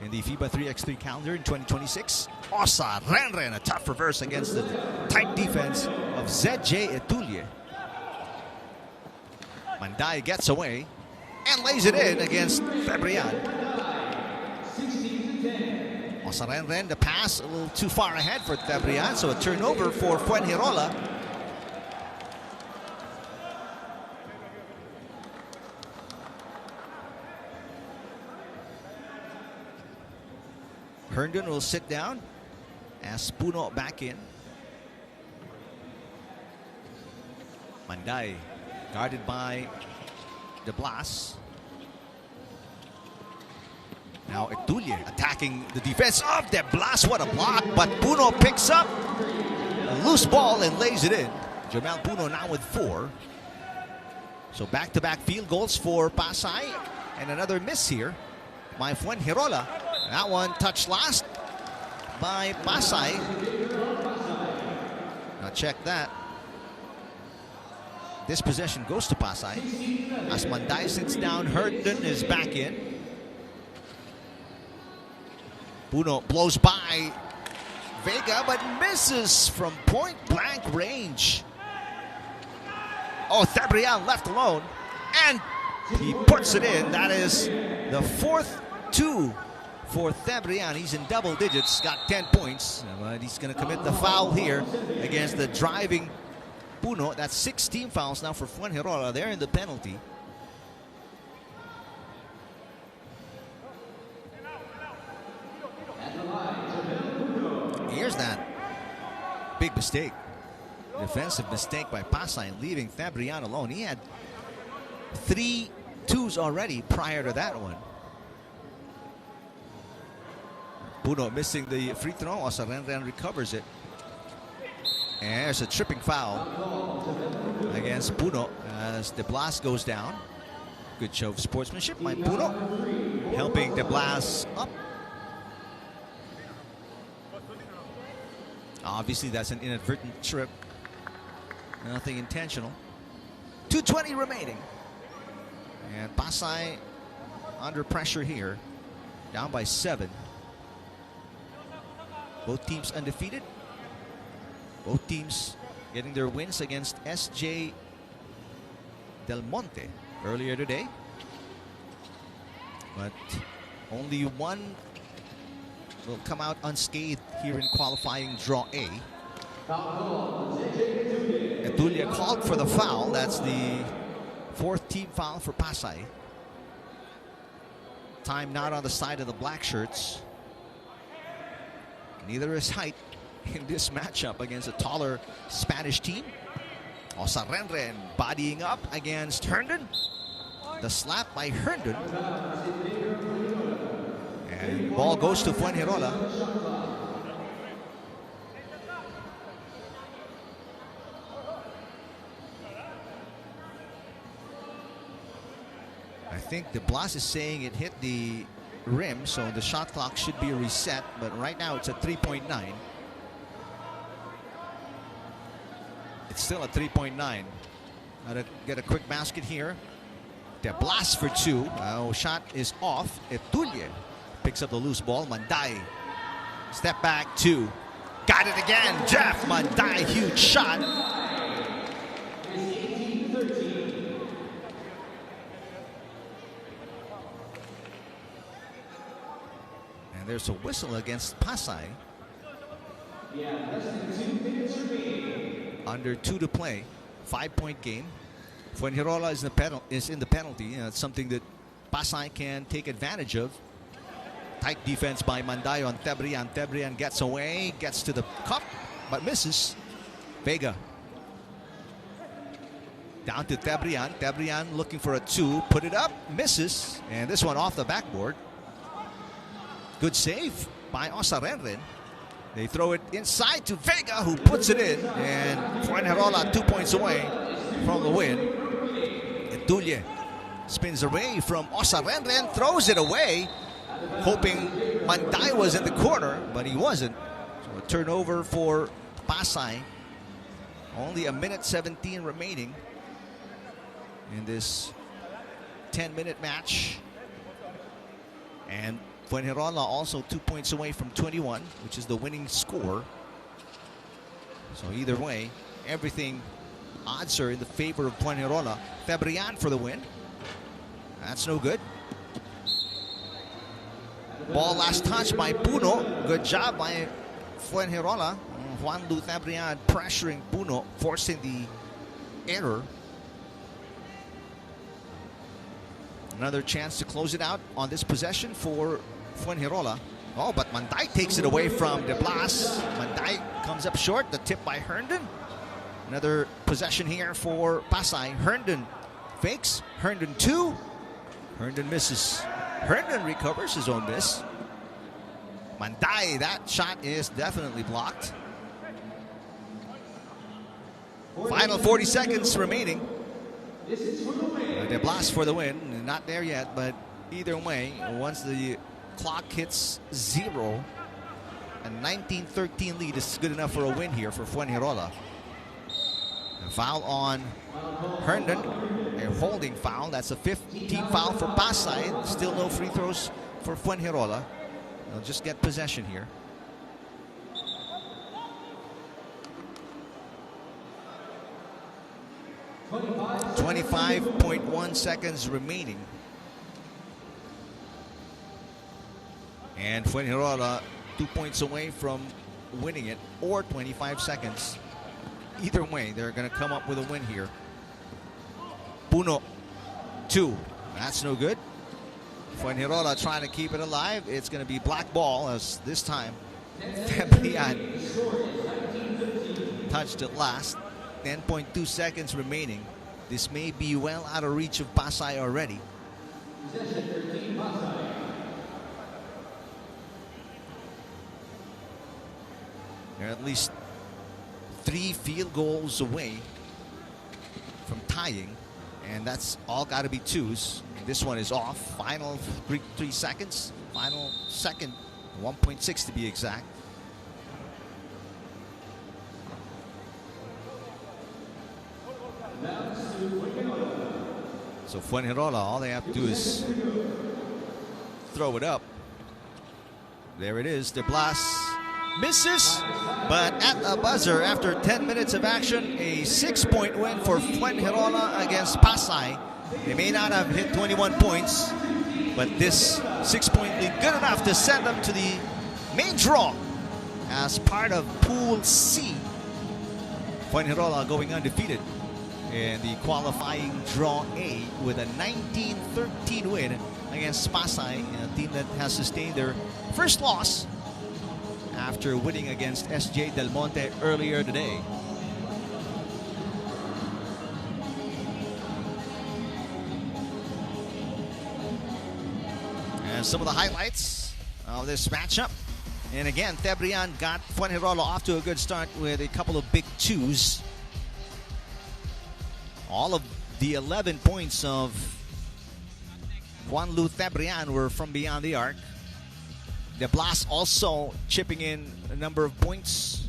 in the FIBA 3x3 calendar in 2026. Osa Renren, a tough reverse against the tight defense of ZJ Etulie. Manday gets away and lays it in against Febrian. Osa Renren, the pass a little too far ahead for Febrian, so a turnover for Fuengirola. Herndon will sit down as Puno back in. Manday guarded by De Blas. Now Etulie attacking the defense of De Blas. What a block, but Puno picks up a loose ball and lays it in. Jamel Puno now with 4. So back-to-back field goals for Pasay. And another miss here by Fuengirola. That one touched last by Pasay. Now check that. This possession goes to Pasay. As Manday sits down, Herndon is back in. Puno blows by Vega, but misses from point-blank range. Oh, Febrian left alone, and he puts it in. That is the 4th 2 for Febrian. He's in double digits, got 10 points. But he's going to commit the foul here against the driving Puno. That's 6 team fouls now for Fuengirola. They're in the penalty. Here's that big mistake. Defensive mistake by Pasay, leaving Febrian alone. He had 3 twos already prior to that one. Puno missing the free throw. Osa Renren recovers it. And there's a tripping foul against Puno as De Blas goes down. Good show of sportsmanship by Puno, helping De Blas up. Obviously, that's an inadvertent trip. Nothing intentional. 2:20 remaining. And Pasay under pressure here. Down by 7. Both teams undefeated. Both teams getting their wins against SJ Del Monte earlier today. But only one will come out unscathed here in qualifying draw A. Etulie called for the foul. That's the 4th team foul for Pasay. Time not on the side of the black shirts. Neither is height in this matchup against a taller Spanish team. Osa Renren bodying up against Herndon. The slap by Herndon. And ball goes to Fuengirola. I think De Blas is saying it hit the rim, so the shot clock should be reset, but right now it's at 3.9. It's still at 3.9. Gotta get a quick basket here. De Blas for 2. Shot is off. Etulie picks up the loose ball. Manday. Step back 2. Got it again. Jeff Manday. Huge shot. And there's a whistle against Pasay. Yeah, less than 2 minutes remaining. Under 2 to play. 5-point game. Fuengirola is in the penalty. It's something that Pasay can take advantage of. Tight defense by Mandayo on Tebrian. Tebrian gets away, gets to the cup, but misses. Vega. Down to Tebrian. Tebrian looking for a 2. Put it up, misses. And this one off the backboard. Good save by Osarenren. They throw it inside to Vega, who puts it in. And Fuengirola 2 points away from the win. And Dulle spins away from Osarenren, throws it away, hoping Manday was in the corner, but he wasn't. So a turnover for Pasay. Only 1:17 remaining in this 10-minute match. And Fuengirola also 2 points away from 21, which is the winning score. So either way, everything, odds are in the favor of Fuengirola. Tebrian for the win. That's no good. Ball last touch by Puno. Good job by Fuengirola. Juan Lu Tebrian pressuring Puno, forcing the error. Another chance to close it out on this possession for Fuengirola. Oh, but Manday takes it away from De Blas. Manday comes up short. The tip by Herndon. Another possession here for Pasay. Herndon fakes. Herndon 2. Herndon misses. Herndon recovers his own miss. Manday, that shot is definitely blocked. Final 40 seconds remaining. De Blas for the win. Not there yet, but either way, once the clock hits 0, a 19-13 lead is good enough for a win here for Fuengirola. A foul on Herndon, a holding foul. That's a 15th foul for Pasay. Still no free throws for Fuengirola. They'll just get possession here. .1 seconds remaining. And Fuengirola 2 points away from winning it, or 25 seconds. Either way, they're going to come up with a win here. Puno 2. That's no good. Fuengirola trying to keep it alive. It's going to be black ball, as this time Tebrian touched it last. 10.2 seconds remaining. This may be well out of reach of Pasay already. They're at least 3 field goals away from tying, and that's all got to be 2s. This one is off. Final 3 seconds. Final second, 1.6 to be exact. So Fuengirola, all they have to do is throw it up. There it is. De Blas misses, but at the buzzer, after 10 minutes of action, a 6-point win for Fuengirola against Pasay. They may not have hit 21 points, but this 6-point lead good enough to send them to the main draw as part of Pool C. Fuengirola going undefeated in the qualifying draw A with a 19-13 win against Pasay, a team that has sustained their first loss after winning against SJ Del Monte earlier today. And some of the highlights of this matchup. And again, Tebrian got Fuengirola off to a good start with a couple of big 2s. All of the 11 points of Juan Lu Tebrian were from beyond the arc. De Blas also chipping in a number of points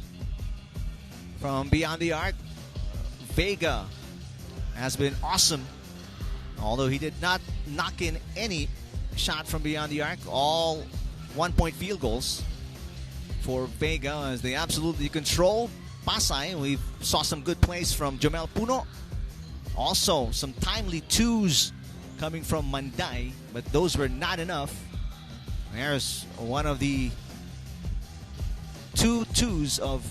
from beyond the arc. Vega has been awesome, although he did not knock in any shot from beyond the arc. All 1-point field goals for Vega as they absolutely control Pasay. We saw some good plays from Jomel Puno. Also, some timely 2s coming from Manday, but those were not enough. There's one of the 2-2s of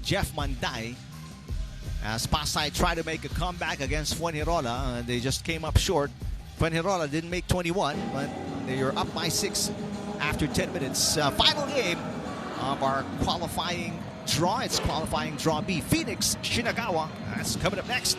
Jeff Manday as Pasay tried to make a comeback against Fuengirola. They just came up short. Fuengirola didn't make 21, but they are up by 6 after 10 minutes. Final game of our qualifying draw. It's qualifying draw B. Phoenix, Shinagawa. That's coming up next.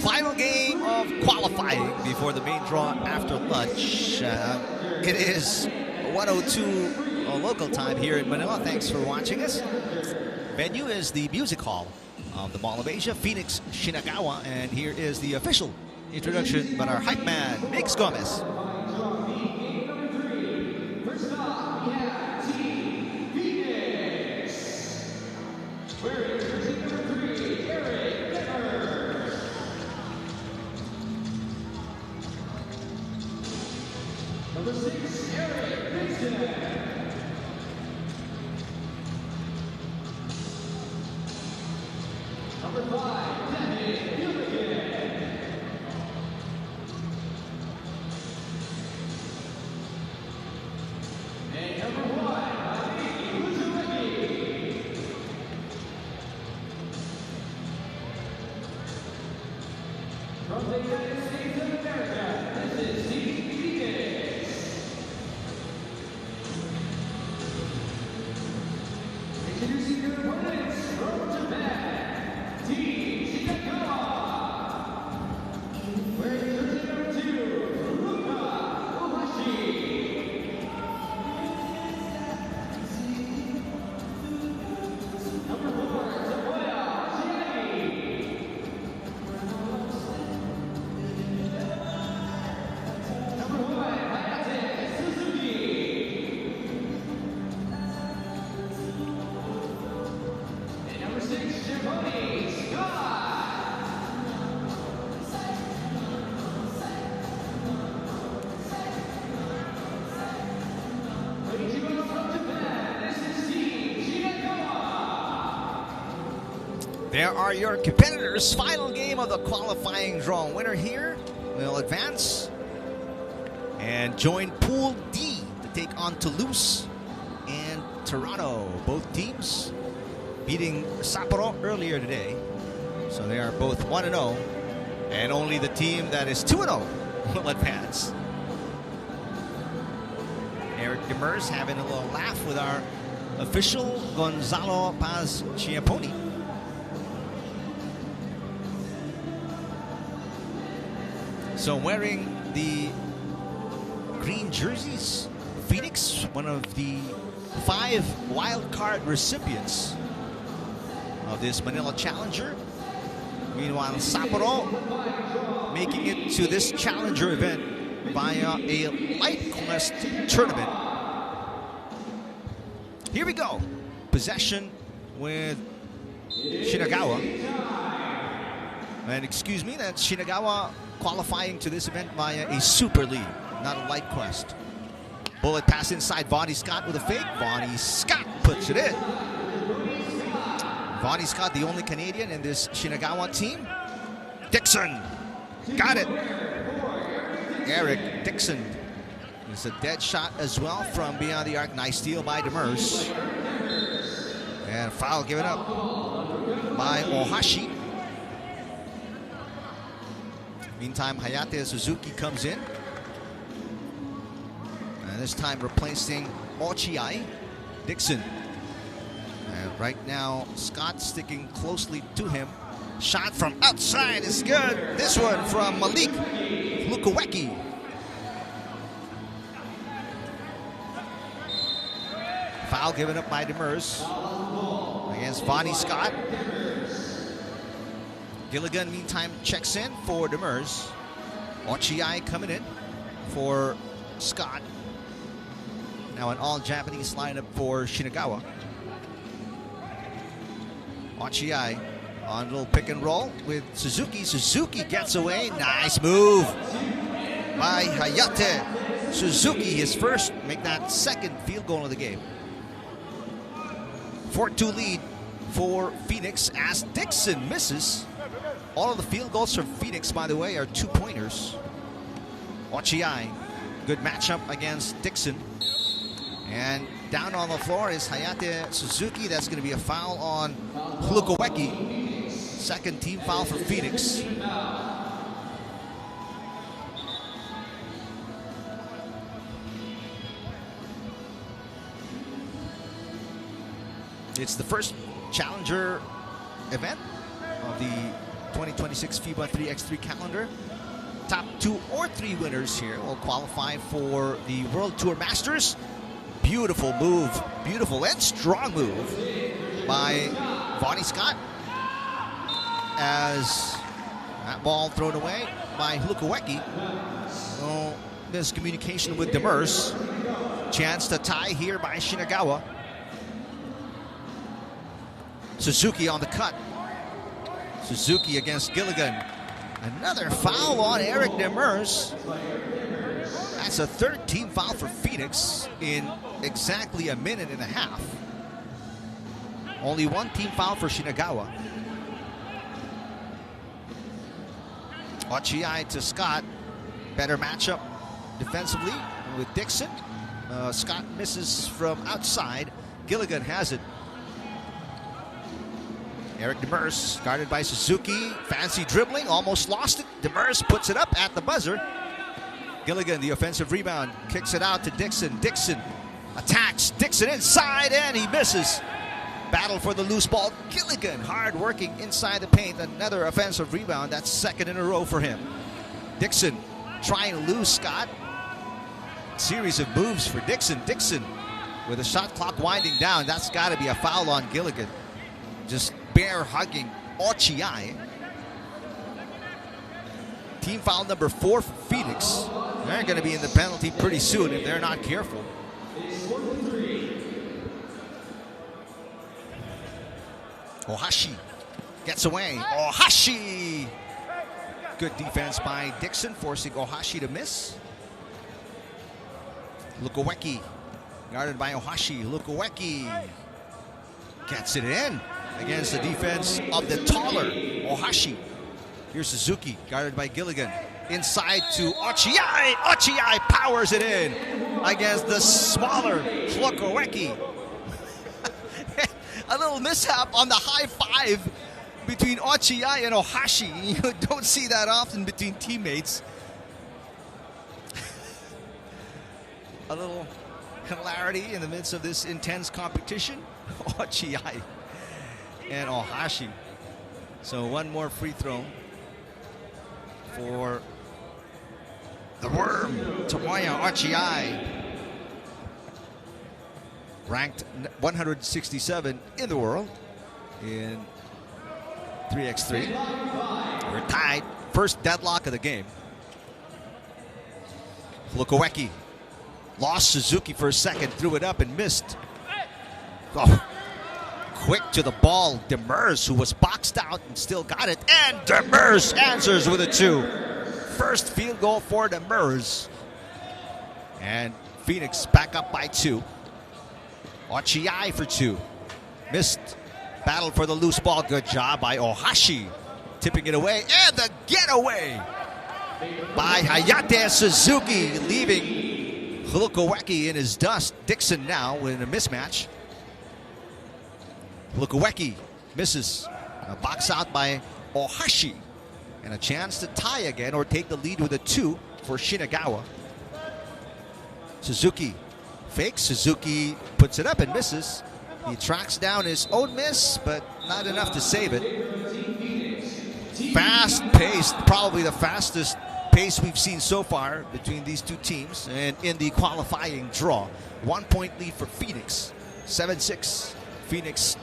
Final game of qualifying before the main draw after lunch. It is 1:02 local time here in Manila. Thanks for watching us. Venue is the Music Hall of the Mall of Asia, Phoenix, Shinagawa, and here is the official introduction by our hype man, Mix Gomez. There are your competitors. Final game of the qualifying draw. Winner here will advance and join Pool D to take on Toulouse and Toronto. Both teams beating Sapporo earlier today. So they are both 1-0. And only the team that is 2-0 will advance. Eric Demers having a little laugh with our official Gonzalo Paz Chiapponi. So wearing the green jerseys, Phoenix, one of the 5 wild card recipients of this Manila Challenger. Meanwhile, Sapporo making it to this Challenger event via a light quest tournament. Here we go. Possession with Shinagawa. And excuse me, that's Shinagawa qualifying to this event via a Super League, not a light quest. Bullet pass inside, Vonnie Scott with a fake. Vonnie Scott puts it in. Vonnie Scott, the only Canadian in this Shinagawa team. Dixon, got it. Eric Dixon. It's a dead shot as well from beyond the arc. Nice steal by Demers. And foul given up by Ohashi. Meantime, Hayate Suzuki comes in. And this time replacing Ochiai, Dixon. And right now, Scott sticking closely to him. Shot from outside is good. This one from Malik Lukawecki. Foul given up by Demers against Vonnie Scott. Gilligan, meantime, checks in for Demers. Ochiai coming in for Scott. Now an all-Japanese lineup for Shinagawa. Ochiai on a little pick and roll with Suzuki. Suzuki gets away. Nice move by Hayate Suzuki. His first, make that second field goal of the game. 4-2 lead for Phoenix as Dixon misses. All of the field goals from Phoenix, by the way, are 2-pointers. Ochiai, good matchup against Dixon. And down on the floor is Hayate Suzuki. That's going to be a foul on Lukawecki. Second team foul for Phoenix. It's the first Challenger event of the 2026 FIBA 3x3 calendar. Top 2 or 3 winners here will qualify for the World Tour Masters. Beautiful move, beautiful and strong move by Vonnie Scott. As that ball thrown away by Lukawecki. Oh, miscommunication with Demers. Chance to tie here by Shinagawa. Suzuki on the cut. Suzuki against Gilligan. Another foul on Eric Demers. That's a third team foul for Phoenix in exactly a minute and a half. Only one team foul for Shinagawa. Ochiai to Scott. Better matchup defensively with Dixon. Scott misses from outside. Gilligan has it. Eric Demers guarded by Suzuki. Fancy dribbling, almost lost it. Demers puts it up at the buzzer. Gilligan, the offensive rebound, kicks it out to Dixon. Dixon attacks. Dixon inside, and he misses. Battle for the loose ball. Gilligan hard working inside the paint. Another offensive rebound. That's second in a row for him. Dixon trying to lose Scott. Series of moves for Dixon. Dixon with a shot clock winding down. That's got to be a foul on Gilligan. Just bear hugging Ochiai. Team foul number 4 for Phoenix. They're going to be in the penalty pretty soon if they're not careful. Ohashi gets away. Ohashi! Good defense by Dixon, forcing Ohashi to miss. Lukawecki guarded by Ohashi. Lukawecki gets it in against the defense of the taller Ohashi. Here's Suzuki, guarded by Gilligan. Inside to Ochiai. Ochiai powers it in against the smaller Lukawecki. A little mishap on the high five between Ochiai and Ohashi. You don't see that often between teammates. A little hilarity in the midst of this intense competition. Ochiai and Ohashi. So one more free throw for the worm, Tomoya Ochiai. Ranked 167 in the world in 3x3. We're tied. First deadlock of the game. Lukawecki lost Suzuki for a second, threw it up and missed. Oh. Quick to the ball, Demers, who was boxed out and still got it. And Demers answers with a 2. First field goal for Demers. And Phoenix back up by 2. Ochiai for 2. Missed. Battle for the loose ball. Good job by Ohashi. Tipping it away. And the getaway by Hayate Suzuki, leaving Lukawecki in his dust. Dixon now in a mismatch. Lukawecki misses. A box out by Ohashi. And a chance to tie again or take the lead with a 2 for Shinagawa. Suzuki fakes. Suzuki puts it up and misses. He tracks down his own miss, but not enough to save it. Fast-paced, probably the fastest pace we've seen so far between these two teams. And in the qualifying draw, 1 point lead for Phoenix. 7-6. Phoenix,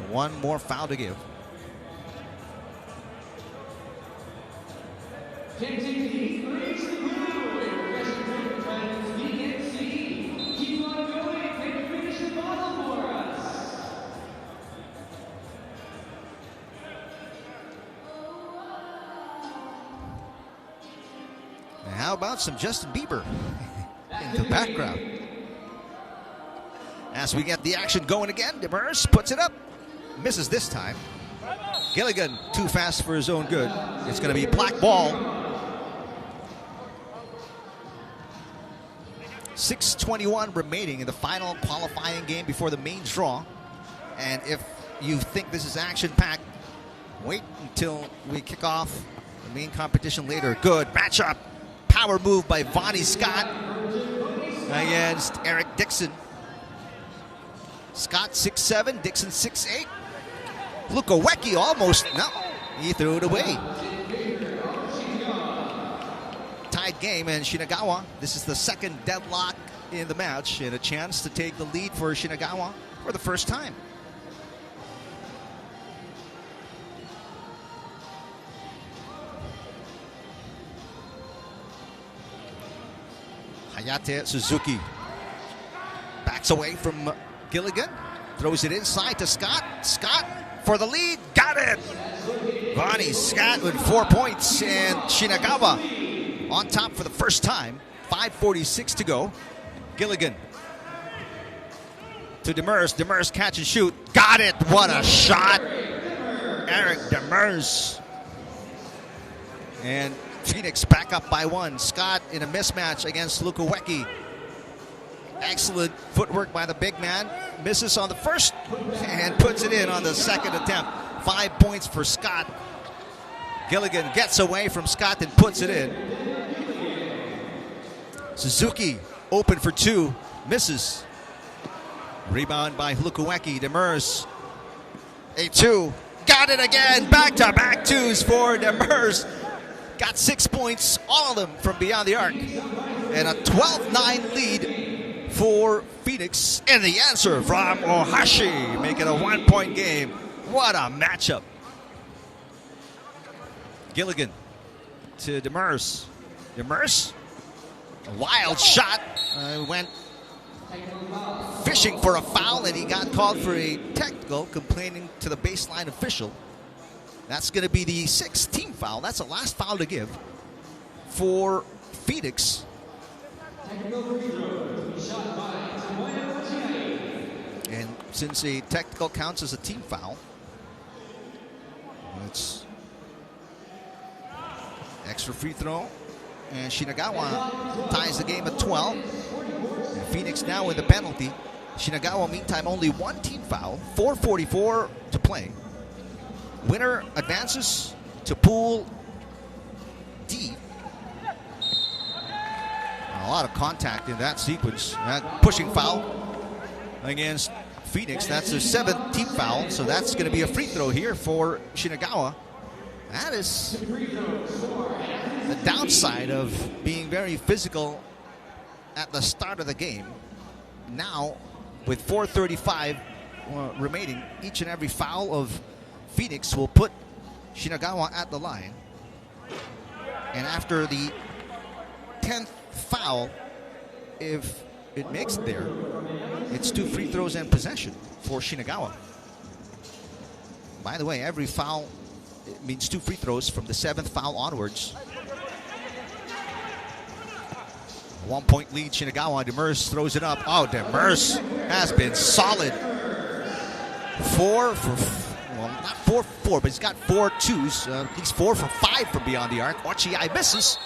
one more foul to give. And how about some Justin Bieber in the background? As we get the action going again, Demers puts it up. Misses this time. Gilligan too fast for his own good. It's going to be black ball. 6:21 remaining in the final qualifying game before the main draw. And if you think this is action-packed, wait until we kick off the main competition later. Good matchup. Power move by Vonnie Scott against Eric Dixon. Scott 6'7", Dixon 6'8". Lukowecki almost, no, he threw it away. Tied game, and Shinagawa, this is the second deadlock in the match, and a chance to take the lead for Shinagawa for the first time. Hayate Suzuki backs away from Gilligan, throws it inside to Scott. Scott for the lead, got it! Vonnie Scott with 4 points, and Shinagawa on top for the first time. 5:46 to go. Gilligan to Demers. Demers catch and shoot. Got it! What a shot! Eric Demers. And Phoenix back up by 1. Scott in a mismatch against Lukowecki. Excellent footwork by the big man. Misses on the first and puts it in on the second attempt. 5 points for Scott. Gilligan gets away from Scott and puts it in. Suzuki open for 2. Misses. Rebound by Lukowecki. Demers. A 2. Got it again. Back-to-back 2s for Demers. Got 6 points, all of them from beyond the arc. And a 12-9 lead for Phoenix. And the answer from Ohashi, making a 1 point game. What a matchup. Gilligan to Demers. Demers, a wild shot. Went fishing for a foul, and he got called for a technical, complaining to the baseline official. That's going to be the 6th team foul. That's the last foul to give for Phoenix. And since a technical counts as a team foul, it's extra free throw. And Shinagawa ties the game at 12. And Phoenix now in the penalty. Shinagawa, meantime, only 1 team foul. 4:44 to play. Winner advances to Pool D. A lot of contact in that sequence. Pushing foul against Phoenix. That's their 7th team foul, so that's going to be a free throw here for Shinagawa. That is the downside of being very physical at the start of the game. Now, with 4:35 remaining, each and every foul of Phoenix will put Shinagawa at the line. And after the 10th foul, if it makes it there, it's 2 free throws and possession for Shinagawa. By the way, every foul means 2 free throws from the 7th foul onwards. 1 point lead, Shinagawa. Demers throws it up. Oh, Demers has been solid. 4 for, well, not 4 for 4, but he's got 4 twos. At least 4 for 5 from beyond the arc. Ochiai misses.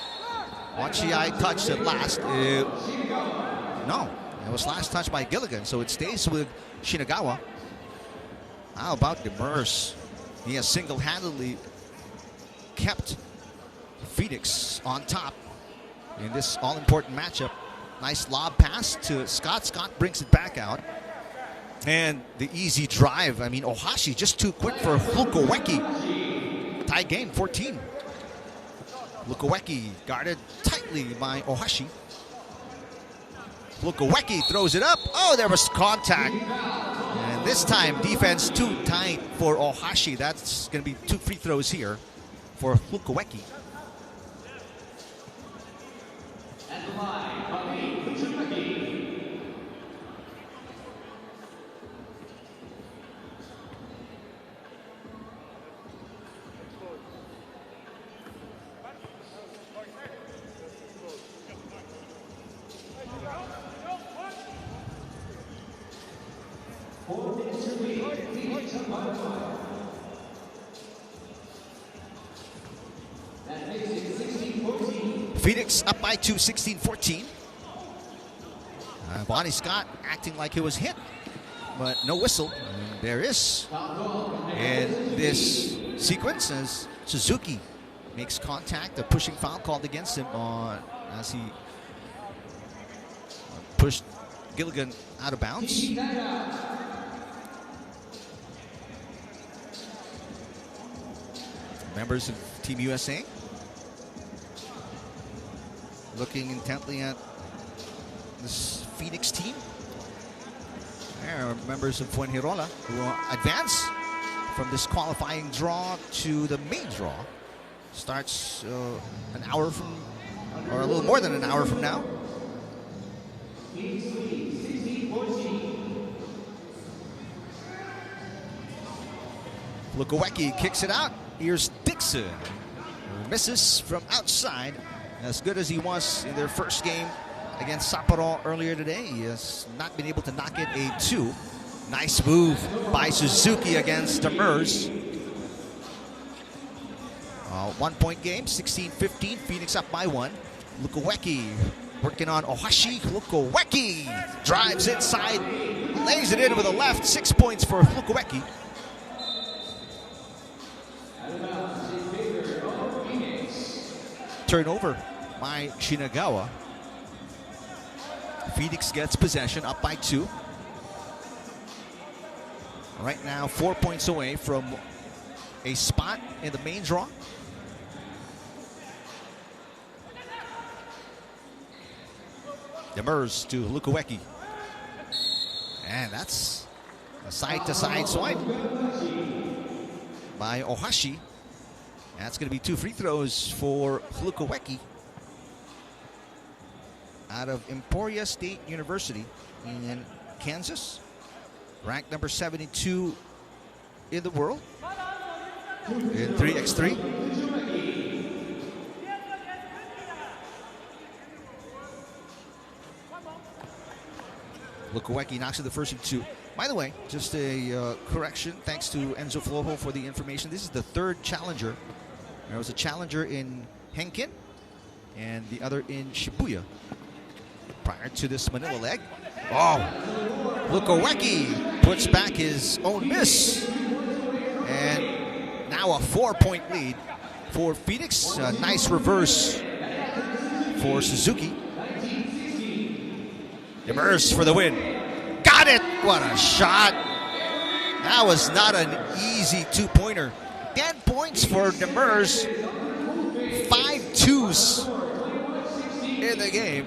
Ochiai touched it last. No, it was last touched by Gilligan, so it stays with Shinagawa. How about Demers? He has single-handedly kept Phoenix on top in this all-important matchup. Nice lob pass to Scott. Scott brings it back out. And the easy drive. I mean, Ohashi just too quick for Lukowecki. Tie game, 14. Lukowecki guarded tightly by Ohashi. Lukowecki throws it up. Oh, there was contact. And this time, defense too tight for Ohashi. That's going to be 2 free throws here for Lukowecki. Phoenix up by 2, 16-14. Bonnie Scott acting like he was hit, but no whistle. And there is. And this sequence as Suzuki makes contact, a pushing foul called against him as he pushed Gilligan out of bounds. Members of Team USA looking intently at this Phoenix team. There are members of Fuengirola who will advance from this qualifying draw to the main draw. Starts an hour from, or a little more than an hour from now. Lukowecki kicks it out. Here's Dixon, who misses from outside. As good as he was in their first game against Sapporo earlier today, he has not been able to knock it a 2. Nice move by Suzuki against Demers. 1-point game, 16-15. Phoenix up by 1. Lukowecki working on Ohashi. Lukowecki drives inside, lays it in with a left. 6 points for Lukowecki. Turnover by Shinagawa. Phoenix gets possession, up by 2. Right now, 4 points away from a spot in the main draw. Demers to Lukowecki. And that's a side-to-side swipe by Ohashi. That's going to be 2 free throws for Lukowecki out of Emporia State University in Kansas. Ranked number 72 in the world in 3x3. Lukowecki knocks it the first and 2. By the way, just a correction, thanks to Enzo Flojo for the information. This is the 3rd challenger. There was a challenger in Henkin and the other in Shibuya prior to this Manila leg. Oh, Lukowecki puts back his own miss. And now a 4-point lead for Phoenix. A nice reverse for Suzuki. Demers for the win. Got it! What a shot. That was not an easy 2-pointer. 10 points for Demers. 5 twos in the game.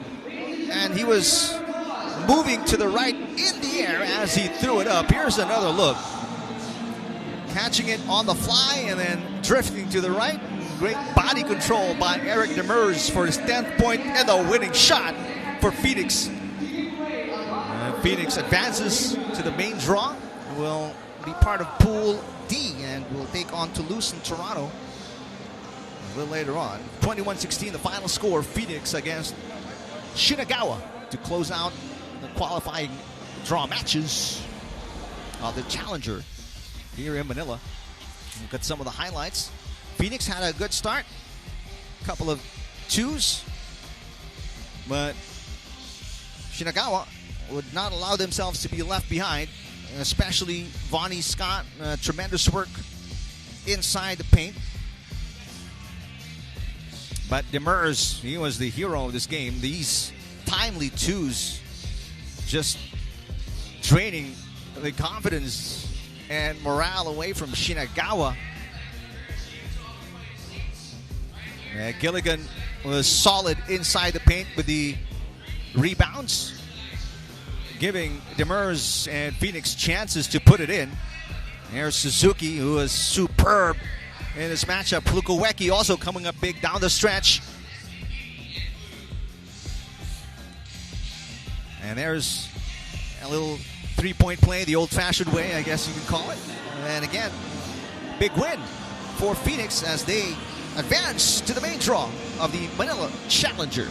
And he was moving to the right in the air as he threw it up. Here's another look. Catching it on the fly and then drifting to the right. Great body control by Eric Demers for his 10th point and the winning shot for Phoenix. Phoenix advances to the main draw. Will be part of Pool D and will take on Toulouse and Toronto a little later on. 21-16, the final score. Phoenix against Shinagawa to close out the qualifying draw matches of the Challenger here in Manila. We've got some of the highlights. Phoenix had a good start. A couple of twos. But Shinagawa would not allow themselves to be left behind, especially Vonnie Scott. Tremendous work inside the paint. But Demers, he was the hero of this game. These timely twos just draining the confidence and morale away from Shinagawa. Gilligan was solid inside the paint with the rebounds, giving Demers and Phoenix chances to put it in. There's Suzuki, who was superb in this matchup. Plukowecki also coming up big down the stretch. And there's a little three-point play, the old-fashioned way, I guess you can call it. And again, big win for Phoenix as they advance to the main draw of the Manila Challenger.